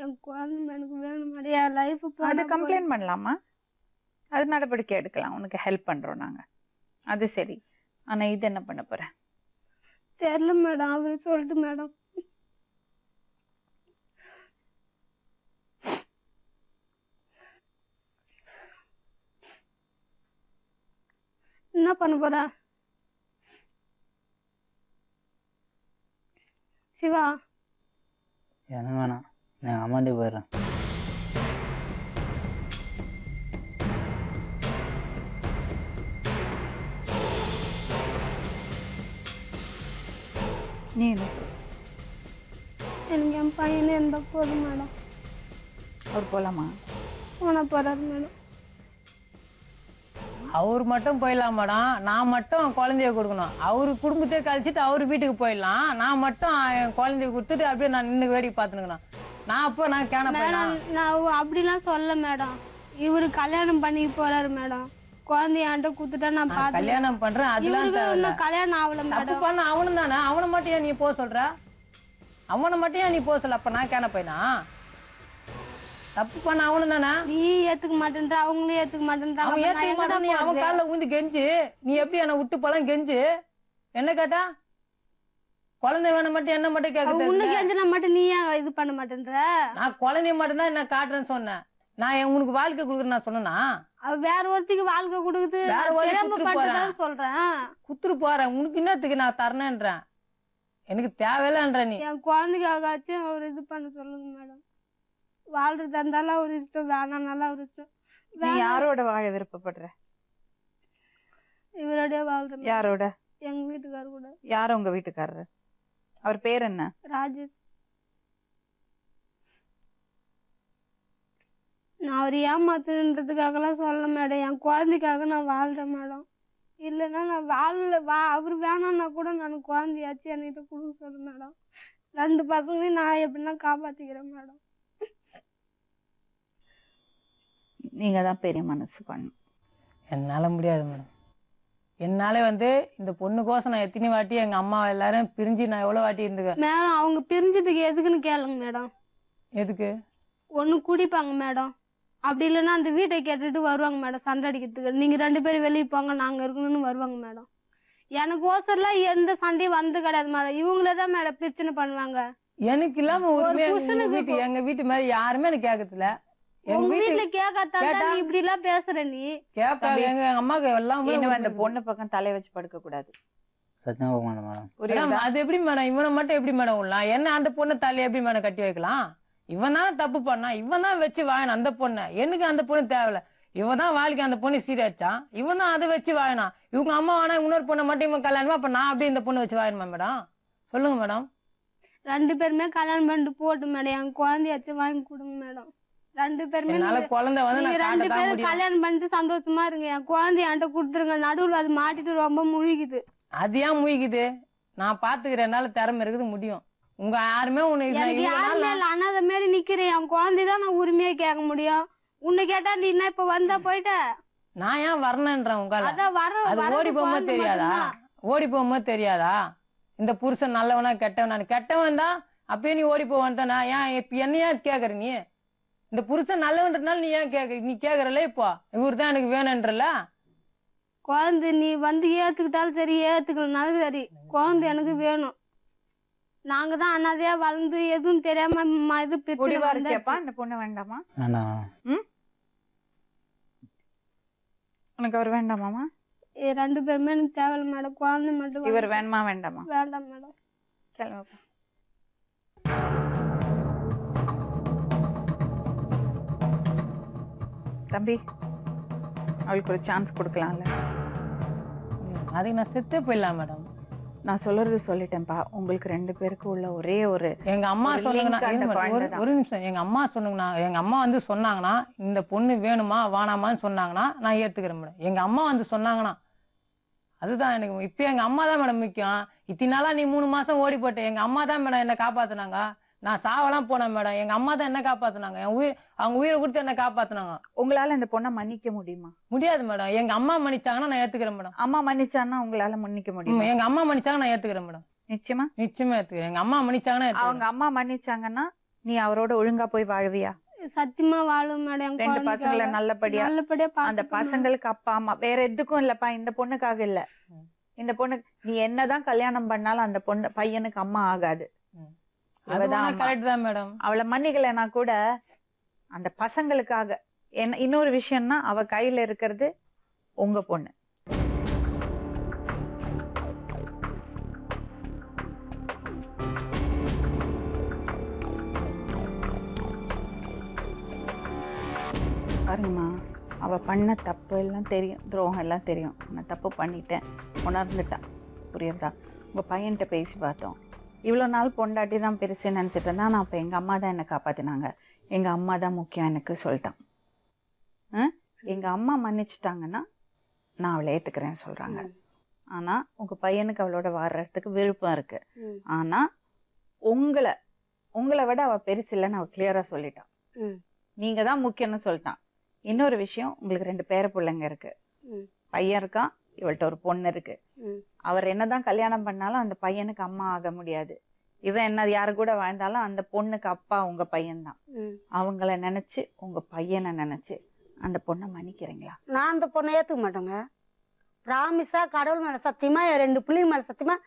என் குழந்தை எனக்கு வேணும் மேடம். என் லைஃப் அது கம்ப்ளைண்ட் பண்ணலாமா? அது நடவடிக்கை எடுக்கலாம். உனக்கு ஹெல்ப் பண்றோம் நாங்க. அது சரி. ஆனா இது என்ன பண்ண போற? தெரியல மேடம். அவரு சொல்லிட்டு மேடம். என்ன பண்ண போற சிவா? எனக்கு வேணாம், நான் அம்மாண்டி போயிடுறேன். நீ என்ன சொல்ற? எனக்கு என் பையனே இருந்தா போதும் மேடம். அவர் போலாமா? போன போறாரு மேடம். அவர் மட்டும் போயிடலாம் மேடம். நான் மட்டும் குழந்தைய கொடுக்கணும். அவரு குடும்பத்தையே கழிச்சிட்டு அவரு வீட்டுக்கு போயிடலாம். நான் மட்டும் என் குழந்தைய கொடுத்துட்டு அப்படியே நான் நின்று வேடிக்கை பார்த்துனுக்கணும். நான் அப்போ நான் கேன மேடம் போயிடலாம். நான் அப்படிலாம் சொல்ல மேடம். இவரு கல்யாணம் பண்ணி போறாரு மேடம். குழந்தையாண்ட குத்துட்டா நான் பாத்து கல்யாணம் பண்றேன் அதெல்லாம் இவருக்கு தேவையில்ல. இன்னும் கல்யாணம் ஆகல தப்பு மேடம். பண்ண அவனும் தானே. அவனை மட்டும் ஏன் நீ போக சொல்ற? அவனை மட்டும் ஏன் நீ போக சொல்ல? அப்ப நான் கேன போயினா? தப்பு பண்ண அவனும் தானே. நீ ஏத்துக்க மாட்டேன்ற, அவங்களும் ஏத்துக்க மாட்டேன்றாங்க. அவன் அப்ப நான் ஏத்துக்க எங்கடா மாட்டான். நீ அவன் போறது? காலில் ஊந்து கெஞ்சு. நீ எப்படி என்ன விட்டு போலாம் கெஞ்சு? என்ன கேட்டா? குழந்தை வேணும் மட்டும் என்ன மட்டும் கேட்க உனக்கு எஞ்சனா மட்டும் நீ ஏன் இது பண்ண மாட்டேன்ற? நான் குழந்தைய மட்டும் தான் என்ன காட்டுறேன்னு சொன்னேன். நான் உனக்கு வாழ்க்கை கொடுக்குறேன் நான் சொன்னா? அவ வேற ஒருத்திக்கு வாழ்க்கை கொடுக்குது. வேற ஒருத்தி தெரியாம குத்துட்டு பண்றதான்னு சொல்றேன். குத்துரு போறேன். உனக்கு என்னத்துக்கு நான் தரணேன்றேன்? எனக்கு தேவையில்லைன்ற நீ. என் குழந்தைக்காச்சும் அவர் இது பண்ண சொல்லுங்க மேடம். வாழ்றதா இருந்தாலும் அவர் இஷ்டம், வேணாம்னாலும் அவர் இஷ்டம். நீ யாரோட வாழ விருப்பப்படுற? இவரோடய வாழ்றேன். யாரோட? எங்க வீட்டுக்காரு கூட. யார் உங்க வீட்டுக்காரரு? அவர் பேர் என்ன? ராஜேஷ். நான் அவர் ஏமாத்துன்றதுக்காகலாம் சொல்ல மேடம். என் குழந்தைக்காக நான் வாழ்றேன் மேடம். இல்லைன்னா நான் அவர் வேணான்னா கூட நான் குழந்தையாச்சும் என்கிட்ட கொடுக்க சொல்ல மேடம். 2 பசங்களையும் நான் எப்படின்னா காப்பாத்திக்கிறேன் மேடம். நீங்க தான் பெரிய மனசு பண்ணும். என்னால முடியாது மேடம். என்னால வந்து இந்த பொண்ணுக்கோசம் நான் எத்தனை வாட்டி எங்க அம்மா எல்லாரும் பிரிஞ்சு நான் எவ்வளவு வாட்டி இருந்துக்கேன். மேடம் அவங்க பிரிஞ்சதுக்கு எதுக்குன்னு கேளுங்க மேடம். எதுக்கு? ஒன்று குடிப்பாங்க மேடம். அப்படி இல்லைன்னா அந்த வீட்டை கேட்டுட்டு வருவாங்க மேடம் சண்டை அடிக்கிறதுக்கு. நீங்க 2 பேரும் வெளியே போங்க நாங்க இருக்கணும்னு வருவாங்க மேடம். எனக்கு ஓசர்லாம் எந்த சண்டையும் வந்து கிடையாது மேடம். இவங்களே தான் மேடம் பிரச்சனை பண்ணுவாங்க. எனக்கு இல்லாம ஒரு உரிமையா புருஷனுக்கு எங்க வீட்டு மாதிரி யாருமே எனக்கு கேட்கறதில்ல. எங்க உங்க வீட்டு வீட்டுல கேட்காதான் நீ இப்படி எல்லாம் பேசுற. நீ கேட்பாங்க. எங்க அம்மாக்கு எல்லாம் இனிமே அந்த பொண்ணு பக்கம் தலை வச்சு படுக்க கூடாது. சத்தியமாக போக மாட்டேன் மேடம். மேடம், அது எப்படி மேடம்? இவனை மட்டும் எப்படி மேடம் விடலாம்? என்ன அந்த பொண்ணு தலையை எப்படி மேடம் கட்டி வைக்கலாம்? இவன் தானே தப்பு பண்ணா. இவன் தான் வச்சு வாயணும் அந்த பொண்ணை. எனக்கு அந்த பொண்ணு தேவையில்ல. இவன் தான் வாழ்க்கை அந்த பொண்ணு சீராச்சான். இவன் தான் அதை வச்சு வாயணும். இவங்க அம்மா வேணா இன்னொரு பொண்ணை மட்டும் இவன் கல்யாணமா? அப்ப நான் அப்படியே இந்த பொண்ணு வச்சு வாயணுமா மேடம்? சொல்லுங்க மேடம். 2 பேருமே கல்யாணம் பண்ணிட்டு போட்டு மேடம். என் குழந்தையாச்சும் வாங்கி கொடுங்க மேடம். 2 பேருமே என்னால குழந்தை வந்து நீங்க நான் 2 காட்ட தான் பேரும் முடியும். கல்யாணம் பண்ணிட்டு சந்தோஷமா இருங்க. என் குழந்தைய என்கிட்ட கொடுத்துருங்க. நடுவுல அது மாட்டிட்டு ரொம்ப முழுகுது. அது ஏன் முழிக்குது? நான் பாத்துக்கிறேன். என்னால திறமை இருக்குது, முடியும். உங்க யாருமே உன்னை எனக்கு யாருமே இல்ல. அனாதை மாரி நிக்கிறேன். என் குழந்தைதான் நான் உரிமையா கேட்க முடியும். உன்னை கேட்டா நீ என்ன இப்ப வந்தா போயிட்ட? நான் ஏன் வரணுன்றேன் உங்களை? அதான் அது ஓடி போகும்போது தெரியாதா? ஓடி போகும்போது தெரியாதா? இந்த புருஷன் நல்லவனா கெட்டவனா? கெட்டவன் தான் அப்பயே நீ ஓடி போவான்தானா? ஏன் இப்ப என்னையா கேக்குற நீ? இந்த புருஷன் நல்லவன்றதுனால நீ ஏன் கேக்குற? நீ கேக்குறல இப்போ இவரு தான் எனக்கு வேணும்ன்றல. குழந்தை நீ வந்து ஏத்துக்கிட்டாலும் சரி ஏத்துக்கலனாலும் சரி குழந்தை எனக்கு வேணும். நாங்க தான் அனாதையா வளர்ந்து எதுவும் தெரியாம இது முடிவா பிரச்சனை இருக்கியாப்பா? இந்த பொண்ணு வேண்டாமா? வேண்டாம். ம் உனக்கு அவர் வேண்டாமாமா? ரெண்டு பேருமே எனக்கு தேவையில்ல மேடம். குழந்தை மட்டும் இவர் வேணுமா வேண்டாமா? வேண்டாம் மேடம். கிளம்பப்பா. தம்பி, அவளுக்கு ஒரு சான்ஸ் கொடுக்கலாம்ல? அதுக்கு நான் செத்தே போயிடலாம் மேடம். நான் சொல்றது சொல்லிட்டேன்ப்பா. உங்களுக்கு 2 பேருக்கு உள்ள ஒரே ஒரு எங்க அம்மா ஒரு சொன்னாங்கன்னா link அந்த இருங்க madam, குழந்தை தான். ஒரு நிமிஷம். எங்க அம்மா சொன்னாங்கன்னா, எங்க அம்மா வந்து சொன்னாங்கன்னா இந்த பொண்ணு வேணுமா வேணாமான்னு சொன்னாங்கன்னா நான் ஏத்துக்கிறேன் மேடம். எங்க அம்மா வந்து சொன்னாங்கன்னா அதுதான் எனக்கு இப்ப எங்க அம்மா தான் மேடம் முக்கியம். இத்தனை நாளா நீ 3 மாசம் ஓடி போட்ட, எங்க அம்மா தான் மேடம் என்ன காப்பாத்துனாங்க. நான் சாவலாம் போனேன் மேடம், எங்க அம்மா தான் என்ன காப்பாத்துனாங்க. என் உயிர், அவங்க உயிரை கொடுத்து என்ன காப்பாத்துனாங்க. உங்களால இந்த பொண்ணை மன்னிக்க முடியுமா? முடியாது மேடம். எங்க அம்மா மன்னிச்சாங்கன்னா நான் ஏத்துக்கிறேன் மேடம். அம்மா மன்னிச்சான்னா உங்களால மன்னிக்க முடியுமா? எங்க அம்மா மன்னிச்சாங்கன்னா நான் ஏத்துக்கிறேன் மேடம். நிச்சயமா நிச்சயமா ஏத்துக்கிறேன். எங்க அம்மா மன்னிச்சாங்கன்னா அவங்க ஏத்துக்கிறேன். அம்மா மன்னிச்சாங்கன்னா நீ அவரோட ஒழுங்கா போய் வாழ்வியா? சத்தியமா வாழும் மேடம். என் 2 பசங்களை குழந்தைக்காக நல்லபடியா நல்லபடியா அந்த பார்த்துக்கணும். பசங்களுக்கு அப்பா அம்மா வேற எதுக்கும் இல்லப்பா, இந்த பொண்ணுக்காக இல்ல. இந்த பொண்ணு நீ என்னதான் கல்யாணம் பண்ணாலும் அந்த பொண்ணு பையனுக்கு அம்மா ஆகாது. இவதான் அம்மா. கரெக்ட் தான் மேடம். அவளை மன்னிக்கலைன்னா கூட அந்த பசங்களுக்காக. என்ன இன்னொரு விஷயம்னா அவ கையில இருக்கிறது உங்க பொண்ணு. பாருங்கம்மா, அவ பண்ண தப்பு எல்லாம் தெரியும், துரோகம் எல்லாம் தெரியும். நான் தப்பு பண்ணிட்டேன், உணர்ந்துட்டான். புரியுதா? உங்க பையன்கிட்ட பேசி பார்த்தோம். இவ்வளோ நாள் பொண்டாட்டி தான் பெருசு நினச்சிட்டு இருந்தா. நான் அப்போ எங்கள் அம்மா தான் என்னை காப்பாற்றினாங்க, எங்கள் அம்மா தான் முக்கியம் எனக்கு சொல்லிட்டான். எங்கள் அம்மா மன்னிச்சிட்டாங்கன்னா நான் அவளை ஏற்றுக்கிறேன்னு சொல்கிறாங்க. ஆனால் உங்கள் பையனுக்கு அவளோட வாடுறதுக்கு விருப்பம் இருக்கு. ஆனால் உங்களை விட அவள் பெருசு இல்லைன்னு அவள் கிளியராக சொல்லிட்டான். நீங்கள் தான் முக்கியம்னு சொல்லிட்டான். இன்னொரு விஷயம், உங்களுக்கு 2 பேர பிள்ளைங்க இருக்கு. பையன் இருக்கான், இவள்கிட்ட ஒரு பொண்ணு இருக்கு. அவர் என்னதான் கல்யாணம் பண்ணாலும் அந்த பையனுக்கு அம்மா ஆக முடியாது. இவன் என்ன யாரு கூட வாழ்ந்தாலும் அந்த பொண்ணுக்கு அப்பா உங்க பையன்தான். அவங்கள நினைச்சு உங்க பையனை நினைச்சு அந்த பொண்ணை மன்னிக்கிறீங்களா? நான் அந்த பொண்ணை ஏத்துக்க மாட்டேங்க. பிராமிஸா கடவுள் மேல சத்தியமா, என் 2 பிள்ளைங்க மேல சத்தியமா,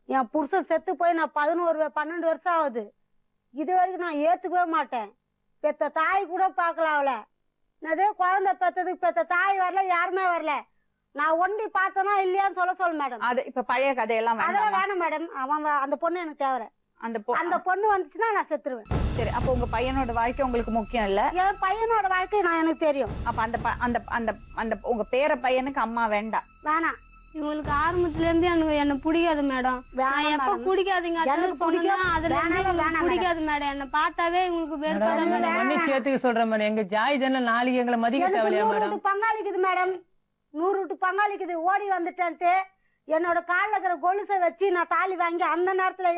என் புருஷன் செத்து போய் நான் 11-12 வருஷம் ஆகுது. இது வரைக்கும் நான் ஏத்துக்கவே மாட்டேன். பெத்த தாய் கூட பார்க்கல அவளை. அதே குழந்தை பெத்ததுக்கு பெத்த தாய் வரல, யாருமே வரல. நான் ஒண்டி பார்த்தனா இல்லையான்னு சொல்ல மேடம். அது இப்ப பழைய கதையெல்லாம் அதெல்லாம் வேணாம் மேடம். அவன் அந்த பொண்ணு எனக்கு தேவை. அந்த பொண்ணு வந்துச்சுன்னா நான் செத்துருவேன். சரி, அப்ப உங்க பையனோட வாழ்க்கை உங்களுக்கு முக்கியம் இல்ல? என் பையனோட வாழ்க்கை நான் எனக்கு தெரியும். அப்ப அந்த உங்க பேர பையனுக்கு அம்மா வேண்டாம். வேணாம். இவங்களுக்கு ஆரம்பத்துல இருந்து எனக்கு என்ன பிடிக்காது மேடம். நான் எப்ப பிடிக்காதுங்க எனக்கு பிடிக்கும். அதுல இருந்து பிடிக்காது மேடம். என்ன பார்த்தாவே இவங்களுக்கு வெறுப்பாதான் மேடம். மன்னிச்சு ஏத்துக்க சொல்றேன் மேடம். எங்க ஜாய் ஜன்னல் நாளைக்கு எங்களை மதிக்க தேவையா மேடம்? பங்காளிக்குது மேடம், 100 வீட்டு பங்காளிக்குது. ஓடி வந்துட்டேன்ட்டு என்னோட காலில் இருக்கிற கொலுசை வச்சு நான் தாலி வாங்கி அந்த நேரத்துல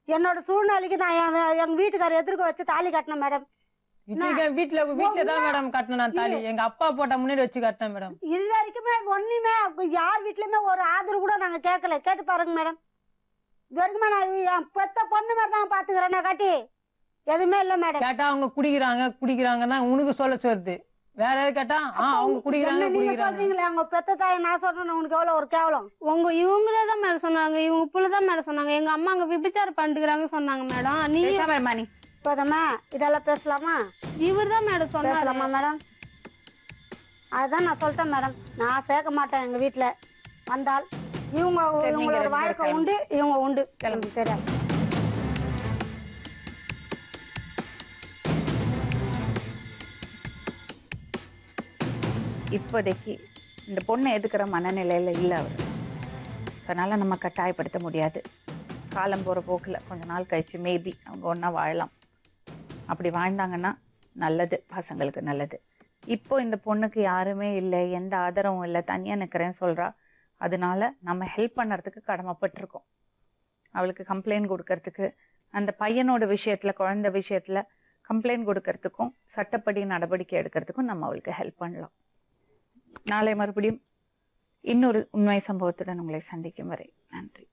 என்னோட சூழ்நிலைக்கு நான் எங்க வீட்டுக்காரர் எதிர்க்க வச்சு தாலி கட்டினேன் மேடம். வீட்டுல தான் மேடம் கட்டினேன் நான் தாலி. எங்க அப்பா போட்ட முன்னாடி வச்சு கட்டினேன் மேடம். இது வரைக்குமே ஒண்ணுமே யார் வீட்லயுமே ஒரு ஆதரவு கூட நாங்க கேட்கல. கேட்டு பாருங்க மேடம். இது வரைக்குமே நான் என் பெத்த பொண்ணு மாதிரி தான் பாத்துக்கிறேன். நான் கட்டி எதுவுமே இல்ல மேடம். கேட்டா அவங்க குடிக்கிறாங்க தான் உனக்கு சொல்ல சொல்லுது. வேற எது கேட்டா அவங்க குடிக்கிறாங்க. அவங்க பெத்த தாயை நான் சொன்னேன், உனக்கு எவ்வளவு ஒரு கேவலம். இவங்களே தான் மேடம் சொன்னாங்க. இவங்க புள்ளதான் மேடம் சொன்னாங்க. எங்க அம்மா அங்க விபச்சாரம் பண்ணிக்கிறாங்க சொன்னாங்க மேடம். நீ மணி போதமா இதெல்லாம் பேசலாமா? இவர் தான் மேடம் சொன்னாராமா மேடம். அதுதான் நான் சொல்லிட்டேன் மேடம். நான் சேர்க்க மாட்டேன் எங்க வீட்டுல. வந்தால் இவங்களோட வாழ்க்கை உண்டு, இவங்க உண்டு. சரியா? இப்போதைக்கு இந்த பொண்ணை எதுக்குற மனநிலையில இல்லை அவர். அதனால நம்ம கட்டாயப்படுத்த முடியாது. காலம் போகிற போக்கில் கொஞ்ச நாள் கழிச்சு மேபி அவங்க ஒன்றா வாழலாம். அப்படி வாழ்ந்தாங்கன்னா நல்லது, பசங்களுக்கு நல்லது. இப்போ இந்த பொண்ணுக்கு யாருமே இல்லை, எந்த ஆதரவும் இல்லை, தனியாக நிற்கிறேன்னு சொல்கிறா. அதனால நம்ம ஹெல்ப் பண்ணுறதுக்கு கடமைப்பட்டிருக்கோம். அவளுக்கு கம்ப்ளைண்ட் கொடுக்கறதுக்கு, அந்த பையனோட விஷயத்தில், குழந்தை விஷயத்தில் கம்ப்ளைண்ட் கொடுக்கறதுக்கும், சட்டப்படி நடவடிக்கை எடுக்கிறதுக்கும் நம்ம அவளுக்கு ஹெல்ப் பண்ணலாம். நாளை மறுபடியும் இன்னொரு உண்மை சம்பவத்துடன் உங்களை சந்திக்கும் வரை நன்றி.